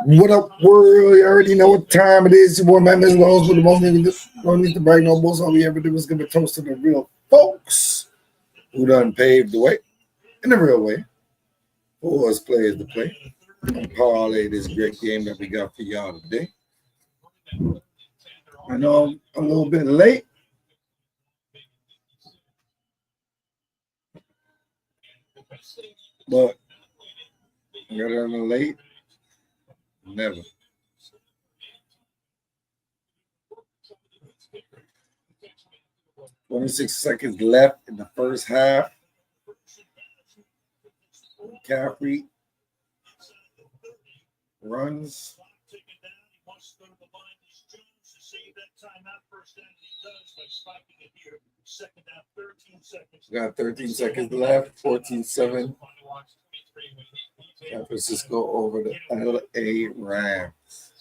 What up, world? You already know what time it is. Your boy, man, Mr. Rose with the most niggas. Don't need to brag no bulls. All we ever do is give a toast to the real folks who done paved the way in the real way. For us players to play. And parlay this great game that we got for y'all today. I know I'm a little bit late, but got it on the late. Never. 26 seconds left in the first half. McCaffrey runs. Got 13 seconds left. 14-7. San Francisco over the LA Rams.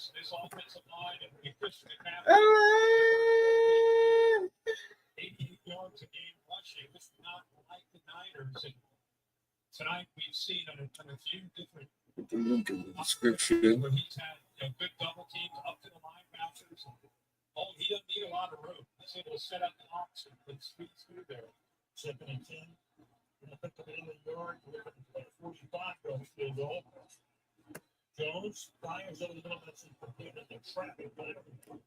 Tonight we've seen on a few different the link in the description. Where he's had good double teams up to the linebackers. He doesn't need a lot of room. He's able to set up the option and squeeze through there. 2nd and 10. Put the middle of the yard. 45 goes field goal. Jones fires over the middle of the traffic, but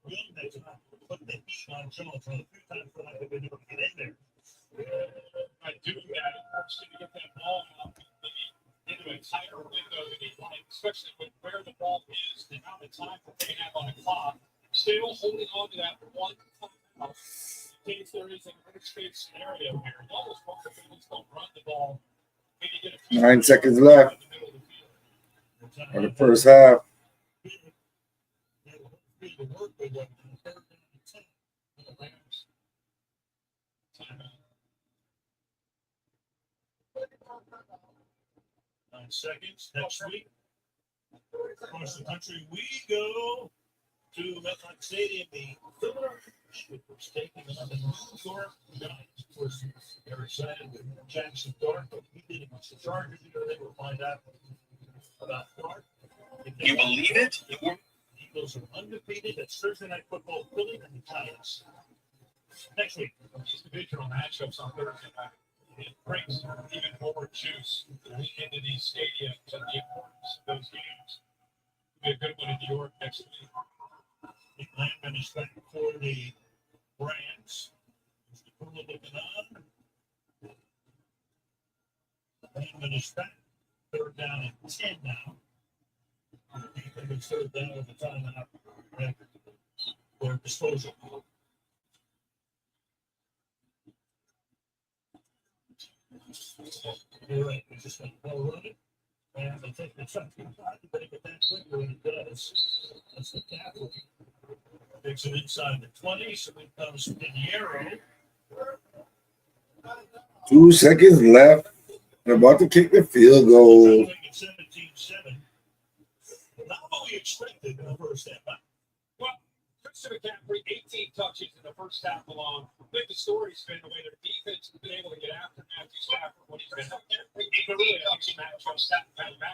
Young makes not put the heat on Jones on a few times for like they've been able to get in there. By doing that, it forces him to get that ball out into a tighter window than he'd like, especially with where the ball is, the amount of time that they have on the clock. Still holding on to that one timeout in case there is an unexpected scenario here. You almost want the Phillies don't run the ball. 9 seconds left on the first half. Seconds next week. Across the country we go to MetLife Stadium. The Philadelphia is taking on the New York Giants. Of course, they're excited with Jackson Dart, but he did against the Chargers. They will find out about Dart. You believe it? Eagles are undefeated. That's Thursday Night Football, Philly and the Giants. Next week, these divisional matchups on Thursday night. It brings even more juice into these stadiums and the importance of those games. It'll be a good one in New York next week. The Lnmt is back for the Rams. Mr. Pula looking on. The Lnmt is back. 3rd down and 10 now. It's 3rd down with the timeout at their disposal. Right, we just went well running. And they take the shot. You better get that quick when it does. That's the tackle. Takes it inside the 20, so it comes Pinheiro. 2 seconds left. They're about to kick the field goal. 17-7. Not what we expected in the first half. Well, Christian McCaffrey, 18 touches in the first half alone. I think the story's been the way their defense has been able to get after Matthew Stafford when he's been really Mac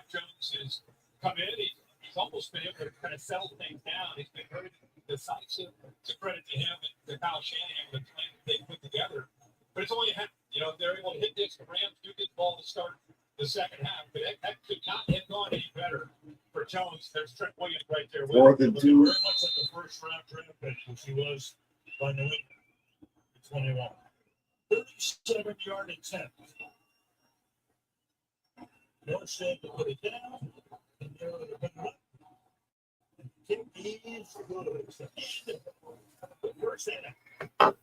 Jones has come in. He's almost been able to kind of settle things down. He's been very decisive. To credit to him and to Kyle Shanahan with the plan that they put together. But it's only half. They're able to hit this. The Rams do get the ball to start the second half, but that could not have gone any better for Jones. There's Trent Williams right there. 4th and 2. Very much like the first round draft pick, which he was by New England. 21. 37-yard attempt. Northshed to put it down. And they're going to come up. Kick is good. It's the end of the first half.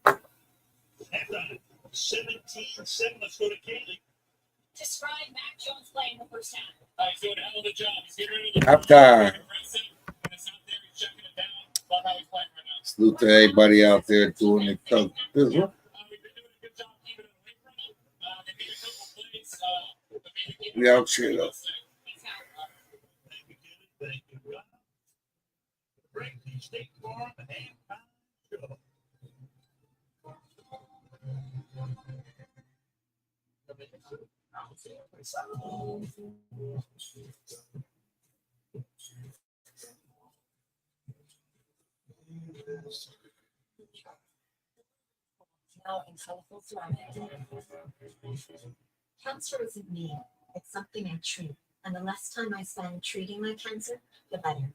Halftime. 17-7. Let's go to Kaylee. Describe Mac Jones playing the first half. He's doing a hell of a job. He's getting rid of the halftime. Salute to everybody out there doing the cook business. We out here though. Thank you. Bring the State Farm and Now in colorful ceramic. Cancer isn't me. It's something I treat. And the less time I spend treating my cancer, the better.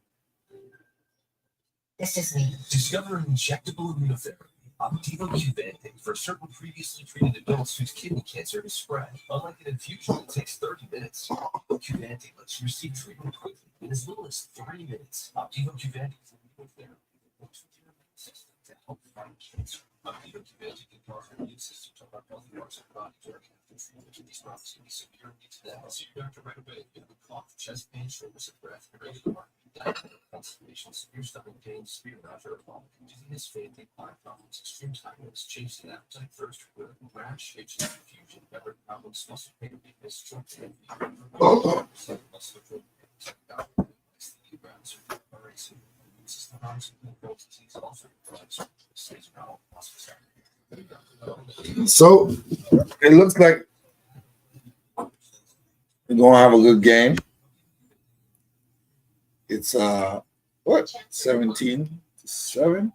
This is me. Discover injectable immunotherapy. Opdivo Qvantig for certain previously treated adults whose kidney cancer has spread. Unlike an infusion that takes 30 minutes, Qvantig lets you receive treatment quickly in as little as 3 minutes. Opdivo Qvantig is immunotherapy that works with your immune system to help fight cancer. Opdivo Qvantig can power your immune system to run healthy parts of the body during after treatment. These problems can be severe and need to that. See your doctor right away. If you have a cough, chest pain, shortness of breath, irregular heartbeat, diarrhea, constipation, severe stomach pain, severe nausea or vomiting, dizziness, fainting, eye problems, extreme tiredness, changes in appetite, thirst, rash, itching, confusion, memory problems, muscle pain, weakness, joint pain, muscle pain, system harms, disease, also provides states around hospital. So it looks like we're gonna have a good game. It's what 17-7.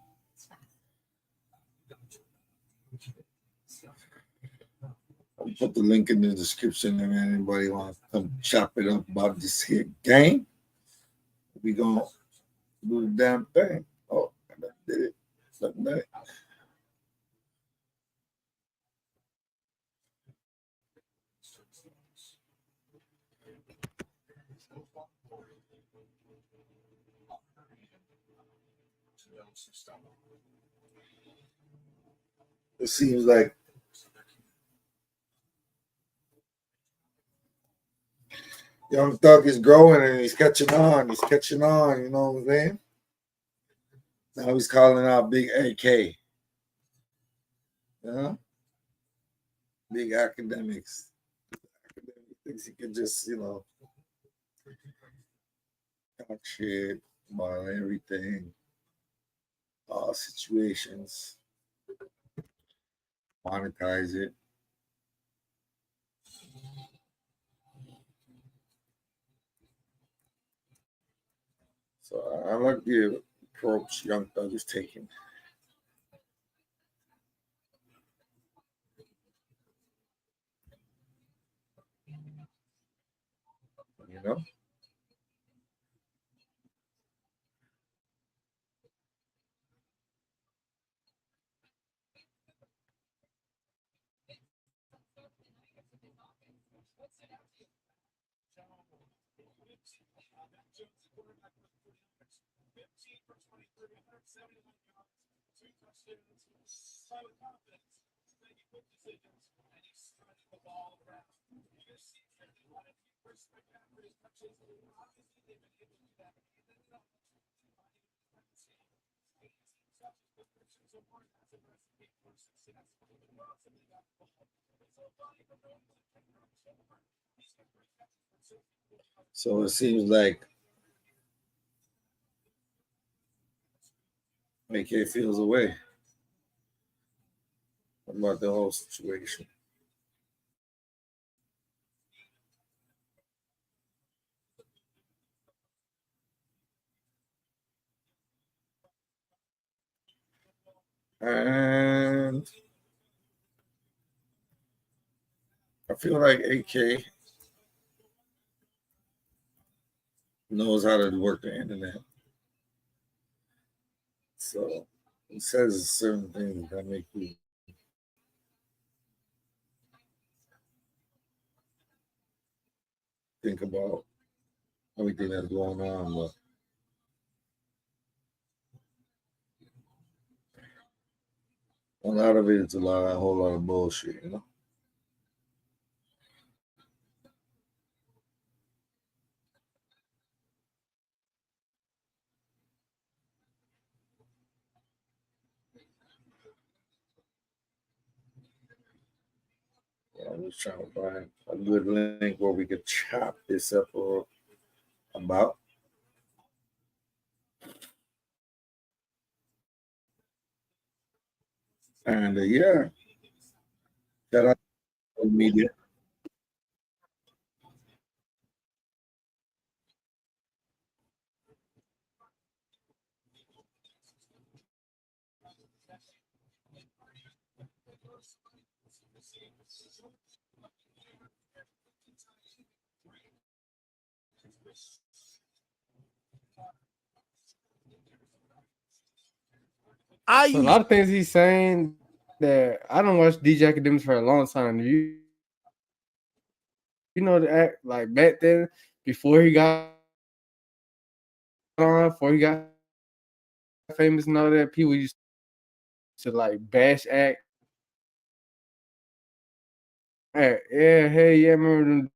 I'll put the link in the description if anybody wants to come chop it up about this here game. We gonna do the damn thing. Oh, I did it. Something like that. It seems like Young Thug is growing and he's catching on. He's catching on, you know what I'm saying? Now he's calling out Big AK. Yeah? Big academics. Academic thinks he can just, talk shit about everything, all situations, monetize it. So I like the approach Young Thug is taking. You know? So it seems like AK feels away about the whole situation. And I feel like AK knows how to work the internet. So he says certain things that make you think about everything that's going on. But a lot of it is a whole lot of bullshit. I'm just trying to find a good link where we could chop this up about. And yeah, shout out to the media. I So a use lot of things he's saying that I don't watch DJ Academics for a long time. You know the act like back then before he got famous and all that, people used to like bash act. Yeah, hey, yeah, I remember them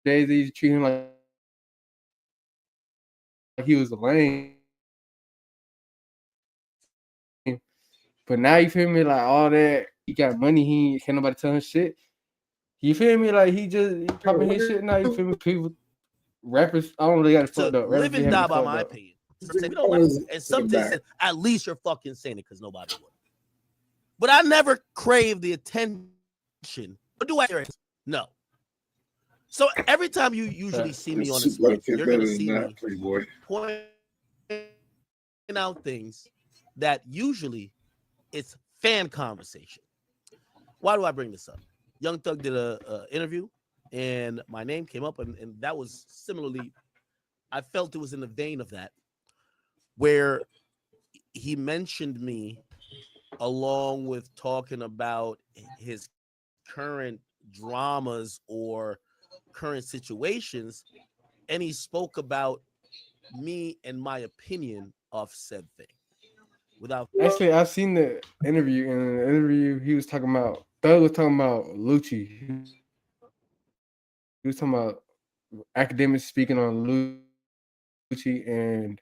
days they used to treat him like he was a lame. But now you feel me, like all that he got money, he can't nobody tell him shit. You feel me? Like he popping his shit now. You feel me? People, rappers, I don't really got it to fucked up. live and die by my up. opinion. Some say we don't like it. And some things said, at least you're fucking saying it because nobody would. But I never crave the attention. Or do I? No. So every time you usually see me on a skit, you're gonna see me pointing out things that usually it's fan conversation. Why do I bring this up? Young Thug did a interview, and my name came up, and that was similarly, I felt it was in the vein of that, where he mentioned me along with talking about his current dramas or current situations, and he spoke about me and my opinion of said thing. Without Actually, I've seen the interview. In the interview, he was talking about Thug was talking about Lucci. He was talking about academics speaking on Lucci and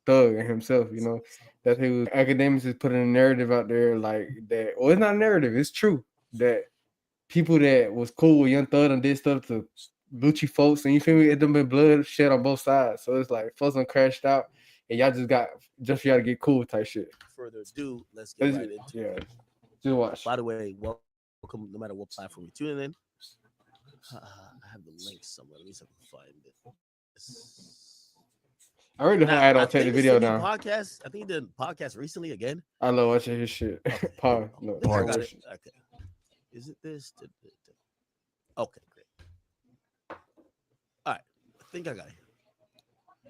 Thug and himself. You know that he was academics is putting a narrative out there like that. Well, it's not a narrative. It's true that people that was cool with Young Thug and did stuff to Lucci folks, and you feel me, it done been blood shed on both sides. So it's like folks done crashed out, and y'all just got to get cool type shit. further ado, let's get right into it. Just watch. By the way, welcome no matter what platform you're tuning in. I have the link somewhere. Let me see if I can find it. I already know how I don't take the video down. Podcast. I think he did a podcast recently again. I love watching his shit. Okay. Power. No, I got it. Okay. Is it this? Okay, great. All right. I think I got it.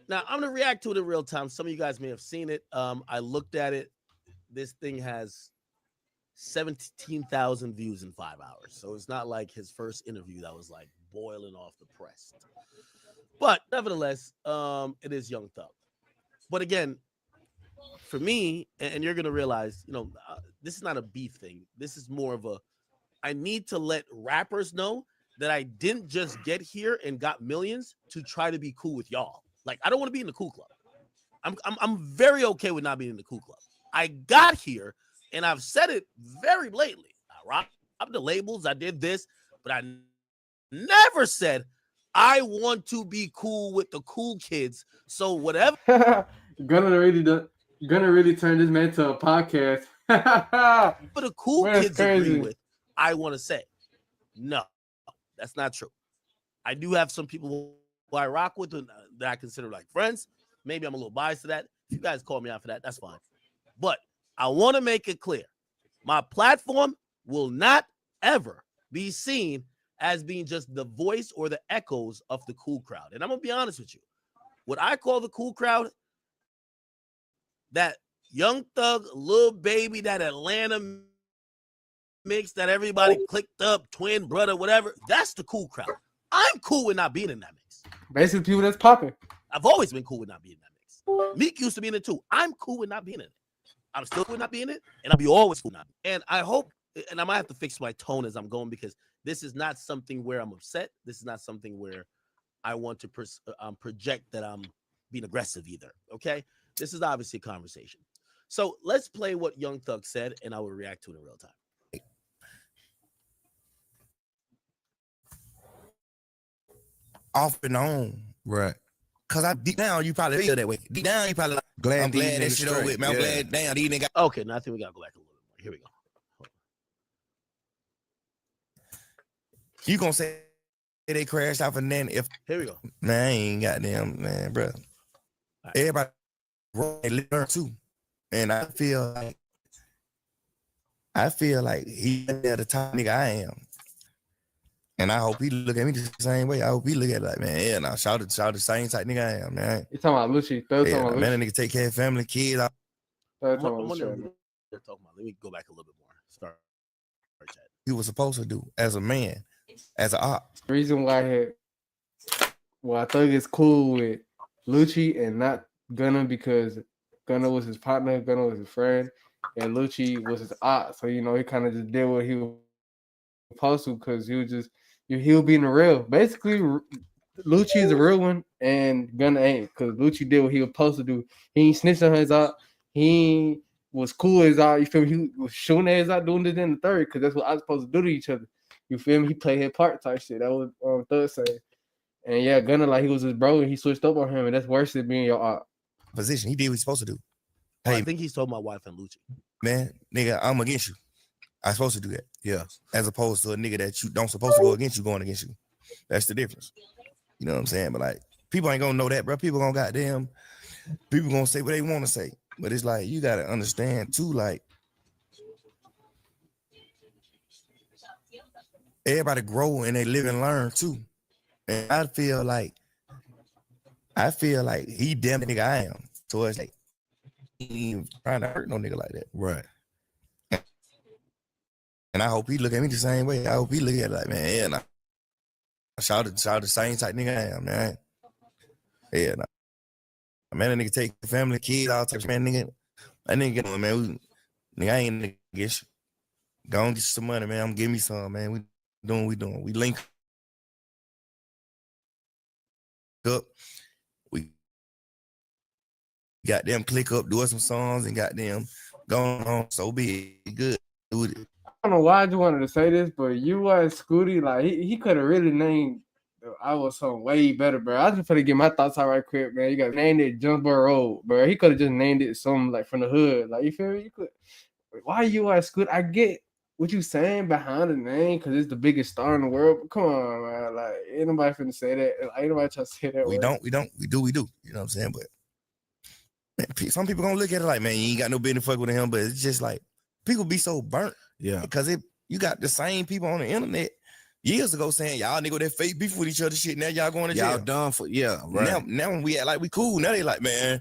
Now I'm gonna react to it in real time. Some of you guys may have seen it. I looked at it. This thing has 17,000 views in 5 hours. So it's not like his first interview that was like boiling off the press. But nevertheless, it is Young Thug. But again, for me, and you're gonna realize, this is not a beef thing. This is more of I need to let rappers know that I didn't just get here and got millions to try to be cool with y'all. Like, I don't want to be in the cool club. I'm very okay with not being in the cool club. I got here, and I've said it very blatantly. I robbed the labels. I did this, but I never said I want to be cool with the cool kids. So whatever. Gonna really turn this man to a podcast. But the cool kids crazy. agree with, I want to say, no, that's not true. I do have some people who I rock with that I consider like friends. Maybe I'm a little biased to that. If you guys call me out for that, that's fine. But I want to make it clear. My platform will not ever be seen as being just the voice or the echoes of the cool crowd. And I'm going to be honest with you. What I call the cool crowd, that Young Thug, Lil Baby, that Atlanta mix that everybody clicked up, twin brother, whatever, that's the cool crowd. I'm cool with not being in that mix. Basically, people that's popping. I've always been cool with not being in that mix. Meek used to be in it too. I'm cool with not being in it. I'm still cool with not being in it, and I'll be always cool with not being in it. And I hope, and I might have to fix my tone as I'm going, because this is not something where I'm upset. This is not something where I want to project that I'm being aggressive either, okay? This is obviously a conversation. So let's play what Young Thug said, and I will react to it in real time. Off and on, right? Cause deep down you probably feel that way. Deep down you probably like, I'm glad that shit over with, man. I'm glad. Damn, these niggas. Okay, now I think we gotta go back a little bit more. Here we go. You gonna say they crashed off, and then if here we go, man, I ain't goddamn man, bro. Right. Everybody grow and learn too. And I feel like he the top nigga I am. And I hope he look at me the same way. I hope he look at it like, man, yeah, now shout the same type nigga I am, man. You talking about Lucci? Yeah, man, that nigga take care of family, kids. I'm wondering what they're talking about. Let me go back a little bit more. Start chat. He was supposed to do as a man, as an op. The reason why I Thug is cool with Lucci and not Gunna because Gunna was his partner, Gunna was his friend, and Lucci was his op. So he kind of just did what he was supposed to because he was just he was being real. Basically, Lucci is a real one and Gunna ain't because Lucci did what he was supposed to do. He ain't snitched on his op. He was cool as out. You feel me? He was shooting at his out, doing it in the third because that's what I was supposed to do to each other. You feel me? He played his part type shit. That was Thug saying. And yeah, Gunna like he was his bro and he switched up on him, and that's worse than being your op. Position. He did what he's supposed to do. Hey, I think he's told my wife and Lucci. Man, nigga, I'm against you. I'm supposed to do that. Yeah. As opposed to a nigga that you don't supposed to go against you going against you. That's the difference. You know what I'm saying? But like, people ain't gonna know that, bro. People gonna say what they want to say. But it's like, you gotta understand too, like, everybody grow and they live and learn too. And I feel like he damn nigga I am. So it's like, he ain't even trying to hurt no nigga like that. Right. And I hope he look at me the same way. I hope he look at it like, man, yeah, nah. Shout the same type nigga I am, man. Yeah, nah. Man, that nigga take family, kids, all types of man, nigga. That nigga get on, man. Nigga, I ain't nigga get you. Go and get you some money, man. I'm give me some, man. We doing what we doing. We link up. We got them click up, doing some songs, and got them going on. So be good. Do it. I don't know why I just wanted to say this, but you and Scooty, like he could have really named I was something way better, bro. I just finna get my thoughts out right quick, man. You got named it Jonesboro Road, bro. He could have just named it something like from the hood. Like, you feel me? You could. Why you and Scooty? I get what you saying behind the name because it's the biggest star in the world. But come on, man. Like, ain't nobody finna say that. Like, ain't nobody trying to say that. We do. We do. You know what I'm saying? But man, some people gonna look at it like, man, you ain't got no business fuck with him. But it's just like, people be so burnt. Yeah. Because you got the same people on the internet years ago saying, y'all nigga that fake beef with each other shit. Now y'all going to jail. Y'all done for, yeah, right. Now when we act like we cool, now they like, man.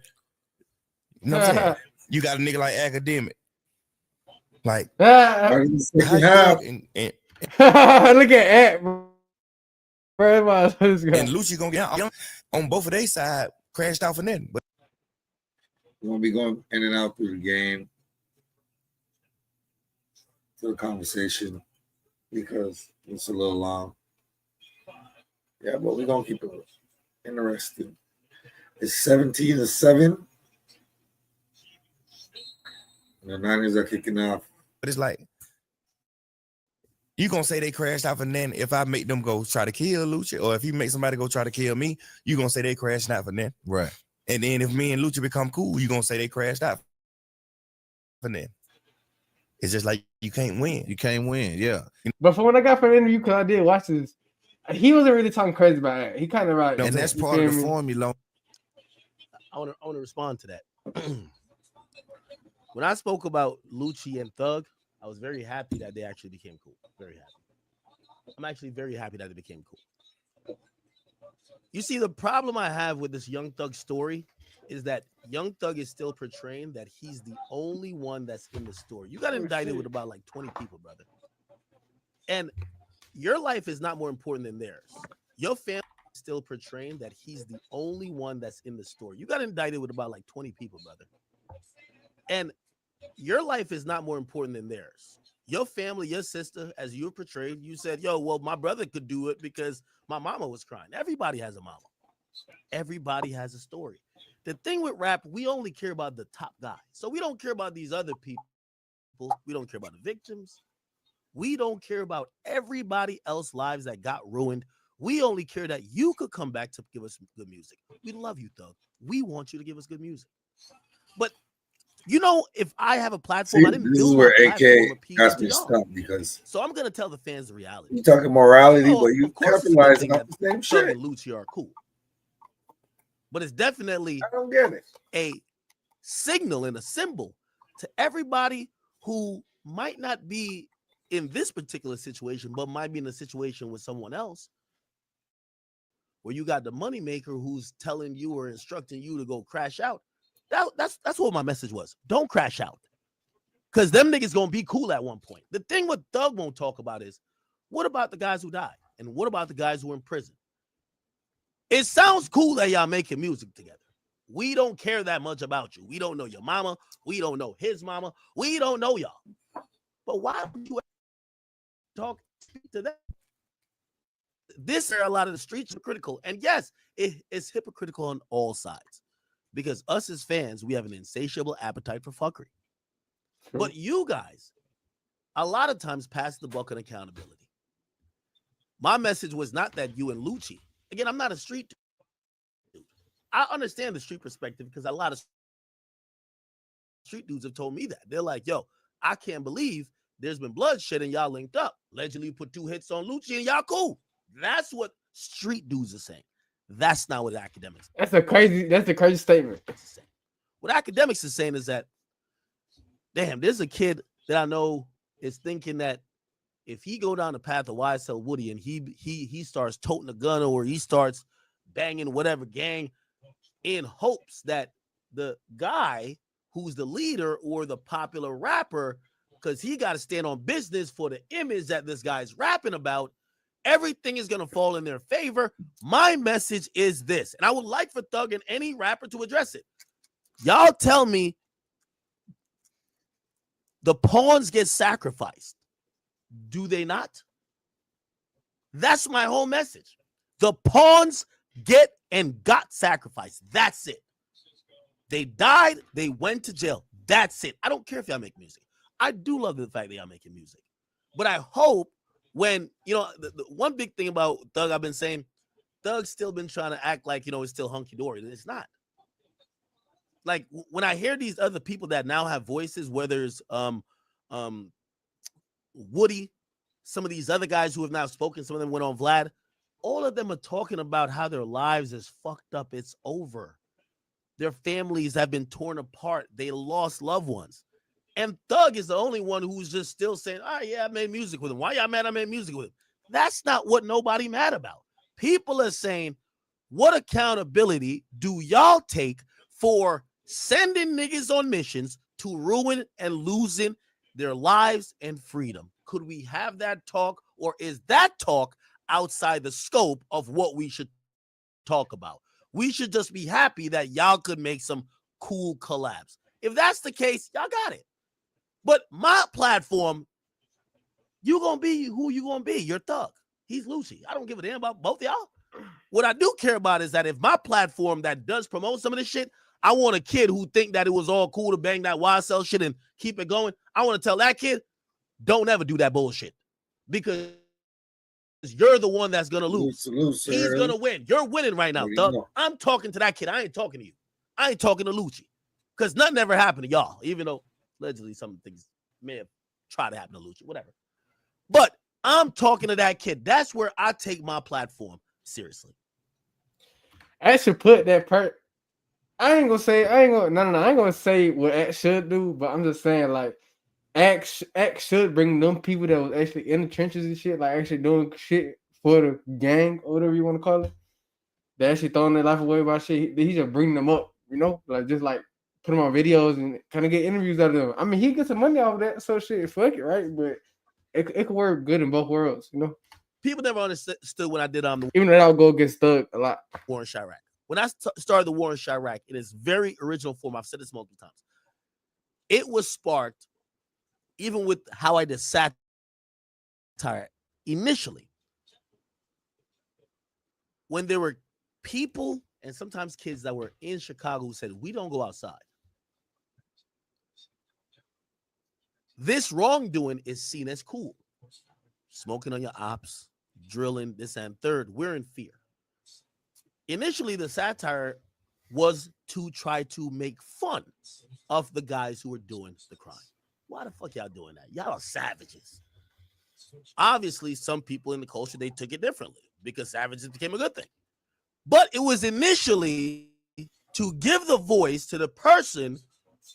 You know what I'm saying? You got a nigga like Academic. Like, look at Ant, bro. And Lucci gonna get out on both of their side, crashed out for nothing. But we're gonna be going in and out through the game, through the conversation, because it's a little long. Yeah, but we're gonna keep it interesting. It's 17-7. The Niners are kicking off. But it's like, you gonna say they crashed out, and then if I make them go try to kill Lucci, or if you make somebody go try to kill me, you gonna say they crashed out for them. Right. And then if me and Lucci become cool, you gonna say they crashed out for them. It's just like you can't win. You can't win, yeah. But from what I got from the interview, because I did watch this, he wasn't really talking crazy about it. He kind of right. And that's part of the formula. I want to respond to that. When I spoke about Lucci and Thug, I was very happy that they actually became cool. Very happy. I'm actually very happy that they became cool. You see, the problem I have with this Young Thug story is that Young Thug is still portraying that he's the only one that's in the story. You got indicted with about like 20 people, brother. And your life is not more important than theirs. Your family is still portraying that he's the only one that's in the story. You got indicted with about like 20 people, brother. And your life is not more important than theirs. Your family, your sister, as you were portrayed, you said, yo, well, my brother could do it because my mama was crying. Everybody has a mama. Everybody has a story. The thing with rap, we only care about the top guy. So we don't care about these other people. We don't care about the victims. We don't care about everybody else's lives that got ruined. We only care that you could come back to give us good music. We love you, Thug. We want you to give us good music. But you know, if I have a platform, I didn't this build is where my platform AK got me stuck because so I'm gonna tell the fans the reality. You talking morality, So, but you of course, capitalizing that off the same Thug shit. and Lucci are cool, but it's definitely I don't get it. a signal and a symbol to everybody who might not be in this particular situation, but might be in a situation with someone else where you got the moneymaker who's telling you or instructing you to go crash out. That's what my message was. Don't crash out. Because them niggas gonna be cool at one point. The thing what Thug won't talk about is, what about the guys who died? And what about the guys who are in prison? It sounds cool that y'all making music together. We don't care that much about you. We don't know your mama. We don't know his mama. We don't know y'all. But why would you speak to them? This are a lot of the streets are critical. And yes, it's hypocritical on all sides. Because us as fans, we have an insatiable appetite for fuckery. True. But you guys, a lot of times pass the buck on accountability. My message was not that you and Lucci. Again, I'm not a street dude. I understand the street perspective because a lot of street dudes have told me that. They're like, yo, I can't believe there's been bloodshed and y'all linked up. Allegedly put 2 hits on Lucci and y'all cool. That's what street dudes are saying. That's not what academics. That's a crazy statement. What academics is saying is that, damn, there's a kid that I know is thinking that if he go down the path of YSL Woody and he starts toting a gun or he starts banging whatever gang in hopes that the guy who's the leader or the popular rapper, because he got to stand on business for the image that this guy's rapping about, everything is going to fall in their favor. My message is this, and I would like for Thug and any rapper to address it. Y'all tell me the pawns get sacrificed. Do they not? That's my whole message. The pawns get and got sacrificed. That's it. They died. They went to jail. That's it. I don't care if y'all make music. I do love the fact that y'all making music. But I hope when, you know, the one big thing about Thug I've been saying, Thug's still been trying to act like, you know, it's still hunky-dory. It's not. Like, when I hear these other people that now have voices, whether it's Woody, some of these other guys who have now spoken, some of them went on Vlad, all of them are talking about how their lives is fucked up. It's over. Their families have been torn apart. They lost loved ones. And Thug is the only one who's just still saying, oh, yeah, I made music with him. Why y'all mad I made music with him? That's not what nobody mad about. People are saying, what accountability do y'all take for sending niggas on missions to ruin and losing their lives and freedom? Could we have that talk, or is that talk outside the scope of what we should talk about? We should just be happy that y'all could make some cool collabs. If that's the case, y'all got it. But my platform, you gonna be who you gonna be. You're Thug. He's Lucci. I don't give a damn about both of y'all. What I do care about is that if my platform that does promote some of this shit, I want a kid who think that it was all cool to bang that YSL shit and keep it going. I want to tell that kid, don't ever do that bullshit, because you're the one that's gonna lose. He's gonna win. You're winning right now, Thug. I'm talking to that kid. I ain't talking to you. I ain't talking to Lucci, because nothing ever happened to y'all, even though allegedly some things may have tried to happen to Lucci, whatever. But I'm talking to that kid. That's where I take my platform seriously. I should put that part. I ain't gonna say what Act should do, but I'm just saying, like, Act should bring them people that was actually in the trenches and shit, like actually doing shit for the gang or whatever you want to call it. They actually throwing their life away about shit. He just bring them up, you know, like just like put them on videos and kind of get interviews out of them. I mean, he gets some money off of that, so shit, fuck it, right? But it could work good in both worlds, you know. People never understood when I did even though I'll go against Thug a lot. War in Chirac. When I started the War in Chirac in its very original form, I've said this multiple times. It was sparked, even with how I did satire initially, when there were people and sometimes kids that were in Chicago who said, we don't go outside. This wrongdoing is seen as cool. Smoking on your ops, drilling, this and third. We're in fear. Initially, the satire was to try to make fun of the guys who were doing the crime. Why the fuck y'all doing that? Y'all are savages. Obviously, some people in the culture, they took it differently because savages became a good thing. But it was initially to give the voice to the person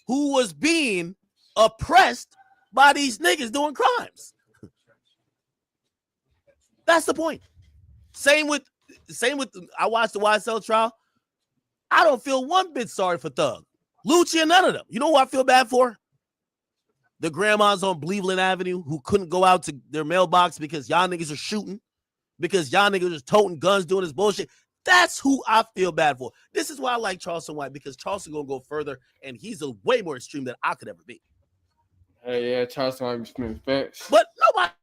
who was being oppressed by these niggas doing crimes. That's the point. Same with I watched the YSL trial. I don't feel one bit sorry for Thug, Lucci, and none of them. You know who I feel bad for? The grandmas on Cleveland Avenue who couldn't go out to their mailbox because y'all niggas are shooting, because y'all niggas are toting guns, doing this bullshit. That's who I feel bad for. This is why I like Charleston White, because Charleston gonna go further, and he's a way more extreme than I could ever be. Hey, yeah, Charleston White be spinning facts. But nobody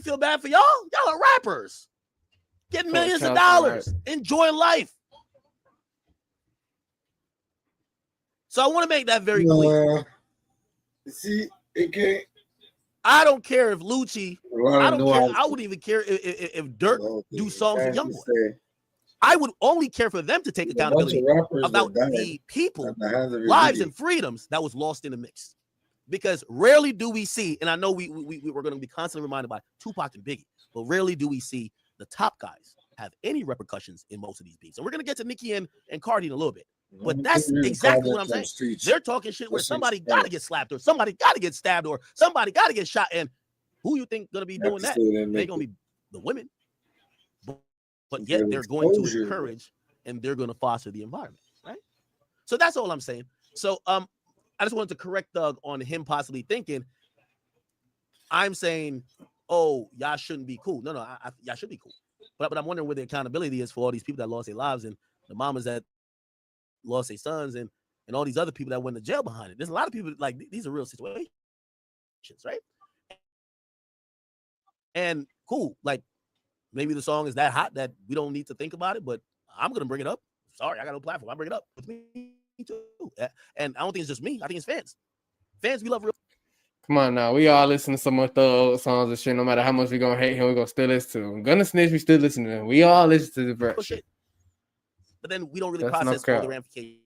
feel bad for y'all. Y'all are rappers, getting millions of dollars, enjoying life. So I want to make that very clear. See, it can't. I don't care if Lucci. I don't care. I wouldn't even care if Dirt do songs with YoungBoy. I would only care for them to take accountability about the people, lives, and freedoms that was lost in the mix. Because rarely do we see, and I know we're going to be constantly reminded by Tupac and Biggie, but rarely do we see the top guys have any repercussions in most of these beats. And we're going to get to Nicki and Cardi in a little bit. But that's exactly what I'm saying. They're talking shit where somebody got to get slapped, or somebody got to get stabbed, or somebody got to get shot. And who you think going to be doing that? They're going to be the women. But yet they're going to encourage and they're going to foster the environment, right? So that's all I'm saying. So I just wanted to correct Doug on him possibly thinking I'm saying, oh, y'all shouldn't be cool. No, y'all should be cool. But I'm wondering where the accountability is for all these people that lost their lives and the mamas that lost their sons and all these other people that went to jail behind it. There's a lot of people like these are real situations, right? And cool, like maybe the song is that hot that we don't need to think about it, but I'm gonna bring it up. Sorry, I got no platform. I bring it up with me too. And I don't think it's just me. I think it's fans. Fans, we love real. Come on now, we all listen to some of Thug songs and shit. No matter how much we gonna hate him, we gonna still listen to him. Gonna snitch, we still listen to him. We all listen to the verse. Shit. But then we don't really process all the ramifications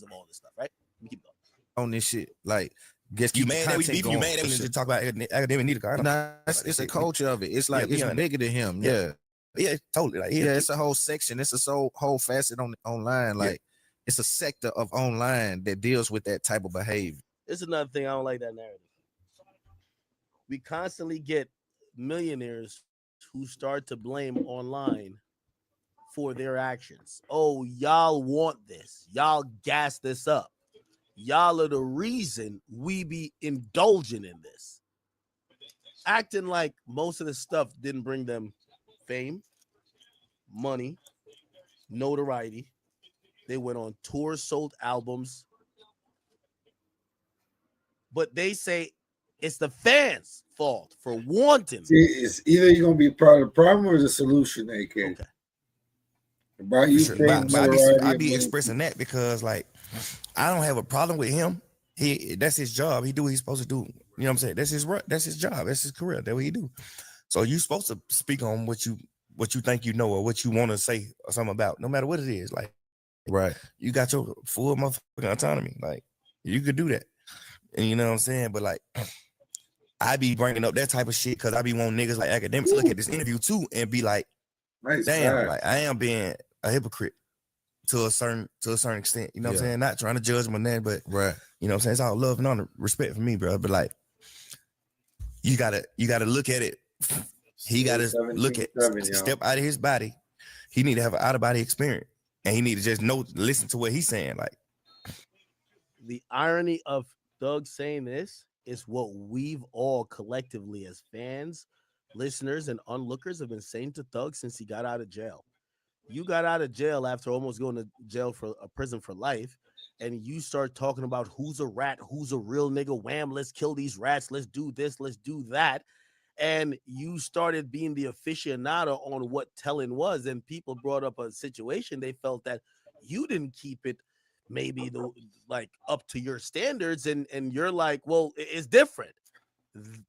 of all this stuff, right? We keep going on this shit. Like, guess you mad that we just talk about academic need a car. Nah, it's a culture of it. It's like it's bigger than him. Yeah, totally. Like, it's a whole section. It's a whole facet on online. Like, it's a sector of online that deals with that type of behavior. It's another thing I don't like that narrative. We constantly get millionaires who start to blame online for their actions. Oh, y'all want this. Y'all gas this up. Y'all are the reason we be indulging in this. Acting like most of the stuff didn't bring them fame, money, notoriety. They went on tours, sold albums. But they say it's the fans' fault for wanting. See, it's either you're going to be part of the problem or the solution, AK. Okay. About you I be expressing that because, like, I don't have a problem with him. That's his job. He do what he's supposed to do. You know what I'm saying? That's his job. That's his career. That's what he do. So you supposed to speak on what you think you know or what you want to say or something about, no matter what it is. Like, right? You got your full motherfucking autonomy. Like, you could do that. And you know what I'm saying? But like, I be bringing up that type of shit because I be wanting niggas like academics to look at this interview too and be like, damn, like I am being a hypocrite to a certain extent. You know what I'm saying? Not trying to judge him on that, but you know what I'm saying? It's all love and honor, respect for me, bro. But like, you gotta look at it. He gotta look at step out of his body. He need to have an out of body experience, and he need to just listen to what he's saying. Like, the irony of Doug saying this is what we've all collectively as fans, listeners, and onlookers have been saying to Thug since he got out of jail. You got out of jail after almost going to jail for a prison for life, and you start talking about who's a rat, who's a real nigga, wham, let's kill these rats, let's do this, let's do that. And you started being the aficionado on what telling was, and people brought up a situation they felt that you didn't keep it maybe up to your standards, and you're like, well, it's different.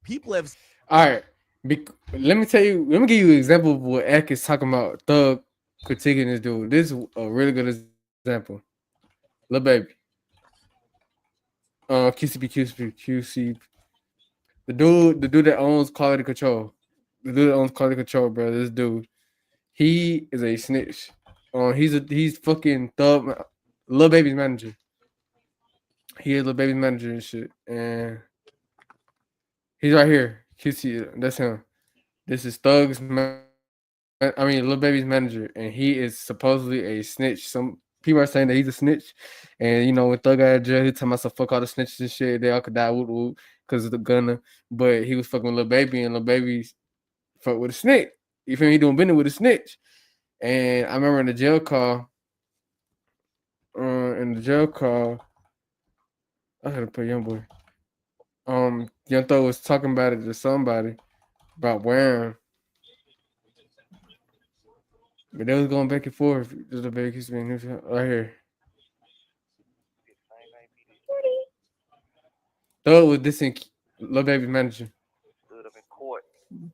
People have all right. Let me give you an example of what Eck is talking about. Thug critiquing this dude. This is a really good example. Lil Baby. QC. The dude that owns Quality Control. The dude that owns Quality Control, bro. This dude, he is a snitch. He's fucking Thug. Lil Baby's manager. He is Lil Baby's manager and shit. And he's right here. QC, that's him. This is Thug's Lil Baby's manager, and he is supposedly a snitch. Some people are saying that he's a snitch, and when Thug got out of jail, he told myself fuck all the snitches and shit. They all could die because of the gunner. But he was fucking with Lil Baby, and Lil Baby fuck with a snitch. You feel me? He doing business with a snitch. And I remember in the jail call. I had to put Young Boy. Young Thug was talking about it to somebody about wearing. But they was going back and forth. Just a big history right here. Thug was dissing Lil Baby's manager. Stood up in court. Man,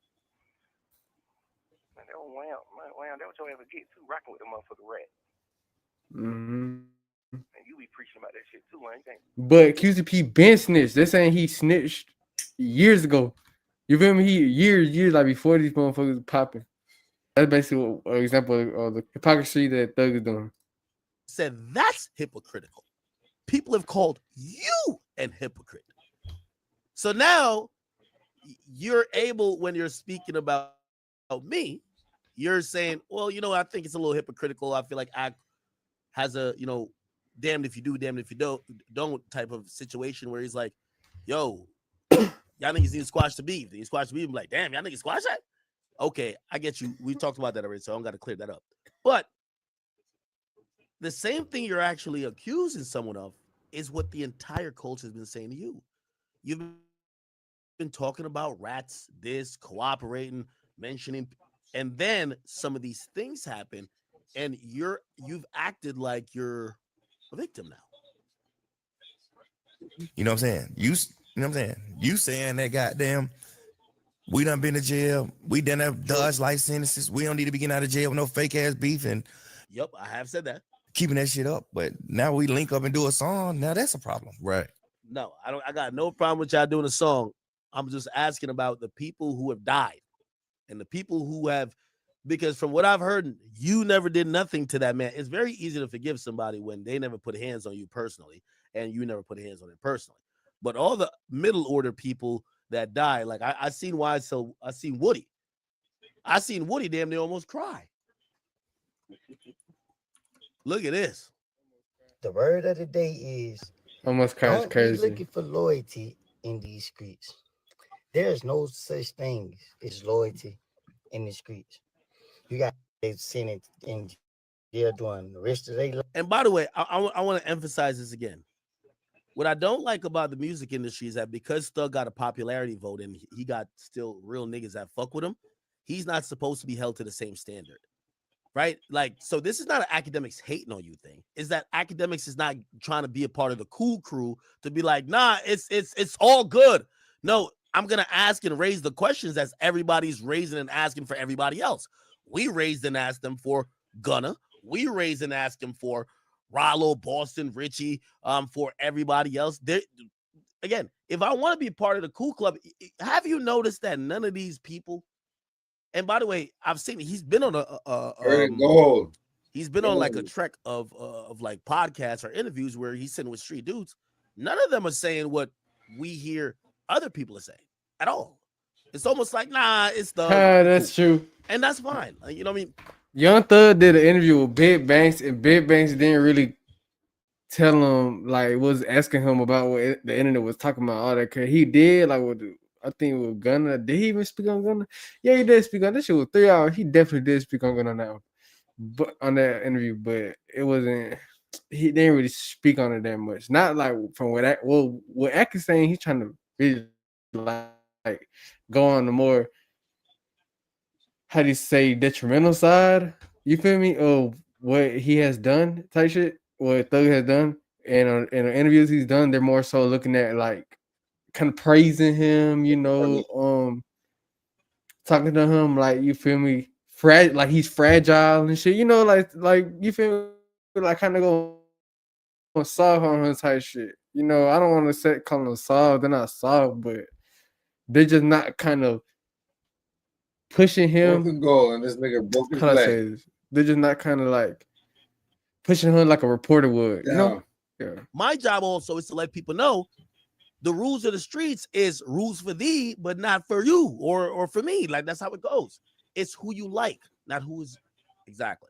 that was wham. That was your ever get too rocking with the motherfucker rat. Mm-hmm. And you be preaching about that shit too, ain't you? But QCP been snitched. They're saying he snitched years ago. You feel me? Years like before these motherfuckers popping. That's basically an example of the hypocrisy that Thug is doing. Said that's hypocritical. People have called you an hypocrite. So now you're able, when you're speaking about me, you're saying, well, I think it's a little hypocritical. I feel like I has a, damned if you do, damned if you don't type of situation where he's like, yo, y'all niggas need to squash the beef. You squash the beef, I'm like, damn, y'all niggas squash that? Okay, I get you. We talked about that already, so I don't got to clear that up. But the same thing you're actually accusing someone of is what the entire culture has been saying to you. You've been talking about rats, this, cooperating, mentioning, and then some of these things happen, and you've acted like you're a victim now. You know what I'm saying? You know what I'm saying? You saying that goddamn, we done been to jail. We done have dodged life sentences. We don't need to be getting out of jail with no fake ass beef and Yep, I have said that. Keeping that shit up. But now we link up and do a song. Now that's a problem. Right. No, I got no problem with y'all doing a song. I'm just asking about the people who have died and the people who have, because from what I've heard, you never did nothing to that man. It's very easy to forgive somebody when they never put hands on you personally and you never put hands on them personally. But all the middle order people that die, like I seen Woody. I seen Woody damn near almost cry. Look at this. The word of the day is almost don't crazy. be looking for loyalty in these streets. There's no such thing as loyalty in the streets. You got they sitting in jail doing the rest of their life. And by the way, I want to emphasize this again. What I don't like about the music industry is that because Thug got a popularity vote and he got still real niggas that fuck with him, he's not supposed to be held to the same standard. Right? Like, so this is not an academics hating on you thing. Is that academics is not trying to be a part of the cool crew to be like, nah, it's all good. No, I'm gonna ask and raise the questions as everybody's raising and asking for everybody else. We raised and asked them for Gunna. We raised and asked him for Rollo, Boston, Richie, for everybody else. Again, if I want to be part of the cool club, have you noticed that none of these people? And by the way, I've seen he's been on he's been on like a trek of like podcasts or interviews where he's sitting with street dudes. None of them are saying what we hear other people are saying at all. It's almost like, nah, it's the that's true. And that's fine. You know what I mean? Young Thug did an interview with Big Banks, and Big Banks didn't really tell him, like, was asking him about what the internet was talking about, all that. Cause he did, like, I think with Gunna. Did he even speak on Gunna? Yeah, he did speak on this shit. Was 3 hours. He definitely did speak on Gunna now, but on that interview. But it wasn't. He didn't really speak on it that much. Not like from what Ak is saying. He's trying to really like go on the more, how do you say, detrimental side. You feel me? Of what he has done, type shit. What Thug has done, and in the interviews he's done, they're more so looking at like kind of praising him, talking to him like, you feel me, like he's fragile and shit, like you feel me, like kind of go soft on him type shit. I don't want to call them soft. They're not soft, but they're just not kind of pushing him. Broken goal, and this nigga broke his leg. They're just not kind of like pushing her like a reporter would. You know? Yeah. My job also is to let people know the rules of the streets is rules for thee, but not for you or for me. Like that's how it goes. It's who you like, not who is exactly.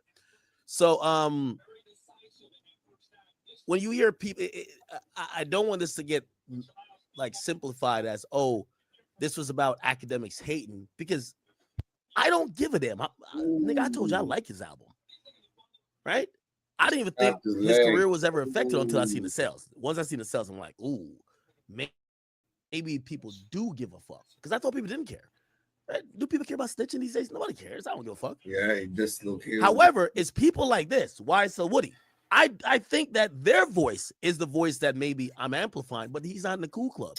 So when you hear people, I don't want this to get like simplified as, oh, this was about academics hating, because I don't give a damn. Nigga, I told you I like his album, right? I didn't even think his career was ever affected until I seen the sales. Once I seen the sales, I'm like, ooh, maybe people do give a fuck, because I thought people didn't care. Right? Do people care about snitching these days? Nobody cares. I don't give a fuck. Yeah, just look here. However, it's people like this. Why so Woody? I think that their voice is the voice that maybe I'm amplifying, but he's not in the cool club.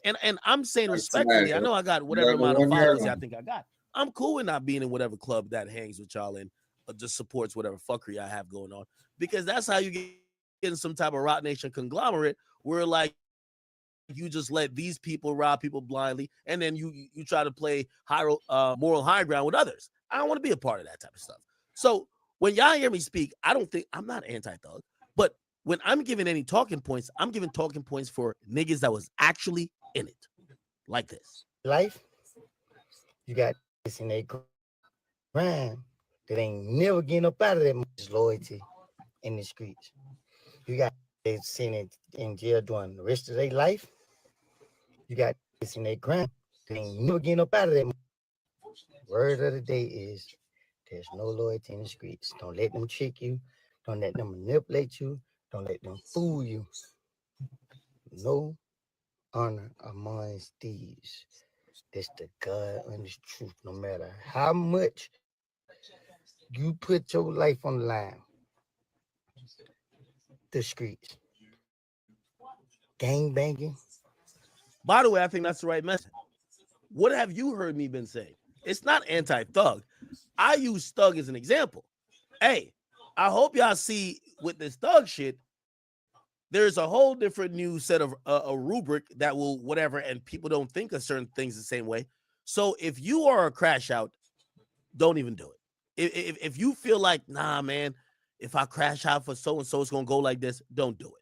And I'm saying respectfully, I know I got whatever amount of followers I think I got. I'm cool with not being in whatever club that hangs with y'all and just supports whatever fuckery I have going on, because that's how you get in some type of Rock Nation conglomerate where like you just let these people rob people blindly, and then you try to play moral high ground with others. I don't want to be a part of that type of stuff. So when y'all hear me speak, I'm not anti-thug, but when I'm giving any talking points, I'm giving talking points for niggas that was actually in it, like this. Life, you got this in their grind that ain't never getting up out of that much loyalty in the streets. You got they sitting in jail doing the rest of their life. You got this in their grind that ain't never getting up out of that. Word of the day is there's no loyalty in the streets. Don't let them trick you. Don't let them manipulate you. Don't let them fool you. No honor amongst thieves. That's the God and the truth. No matter how much you put your life on the line, the streets, gang banging. By the way, I think that's the right message. What have you heard me been saying? It's not anti-thug. I use thug as an example. Hey, I hope y'all see with this thug shit, there's a whole different new set of a rubric that will whatever, and people don't think of certain things the same way. So if you are a crash out, don't even do it. If you feel like, nah, man, if I crash out for so-and-so, it's going to go like this, don't do it.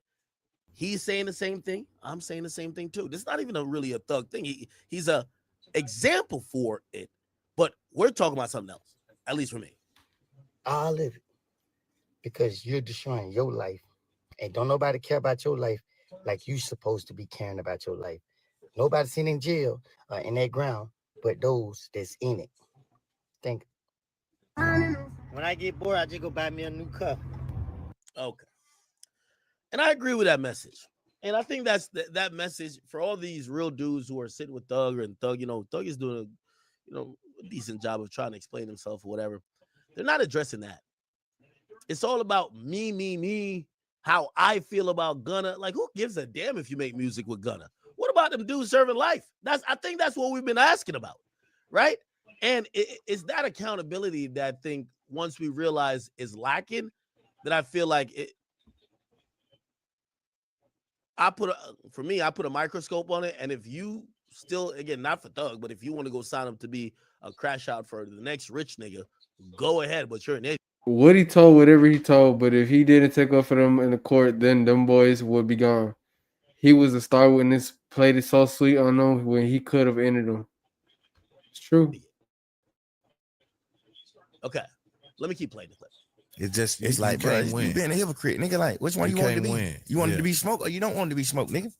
He's saying the same thing. I'm saying the same thing too. This is not even really a thug thing. He's a example for it, but we're talking about something else, at least for me. I'll live it because you're destroying your life. And don't nobody care about your life like you supposed to be caring about your life. Nobody's sitting in jail in that ground, but those that's in it. Think. When I get bored, I just go buy me a new car. Okay. And I agree with that message. And I think that's that message for all these real dudes who are sitting with Thug, and Thug, Thug is doing a decent job of trying to explain himself or whatever. They're not addressing that. It's all about me, how I feel about Gunna. Like, who gives a damn if you make music with Gunna? What about them dudes serving life? I think that's what we've been asking about, right? And it's that accountability that I think once we realize is lacking, that I feel like it. I put a microscope on it, and if you still, again, not for Thug, but if you want to go sign up to be a crash out for the next rich nigga, go ahead, but you're an idiot. Woody told whatever he told, but if he didn't take up for them in the court, then them boys would be gone. He was a star witness, played it so sweet on them when he could have ended them. It's true. Okay, let me keep playing the clip. It's like, bro, you being a hypocrite, nigga. Like, which one you want to be? Win. You want it to be smoke, or you don't want it to be smoke, nigga?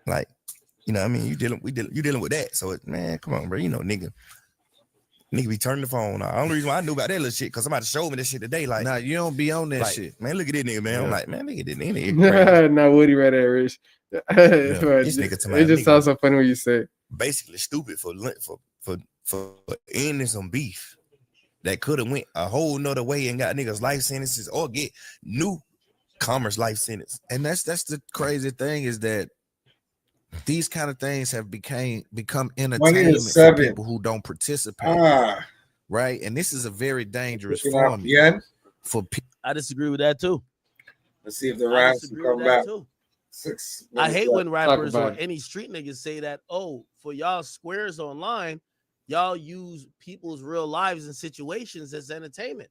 Like, you know what I mean? You dealing with that. So, man, come on, bro. Nigga be turning the phone on. The only reason why I knew about that little shit, because somebody showed me this shit today. Like, nah, you don't be on that shit. Man, look at this nigga, man. Yeah. I'm like, man, look at this nigga. Not Woody right there, Rich. This nigga to my it just sounds so funny when you say it. Basically stupid for ending some beef that could have went a whole nother way and got niggas life sentences or get newcomers life sentence. And that's the crazy thing, is that these kind of things have become entertainment for people who don't participate. Right? And this is a very dangerous form for people. I disagree with that too. Let's see if the raps come back. I hate when rappers or any street niggas say that, oh, for y'all squares online, y'all use people's real lives and situations as entertainment.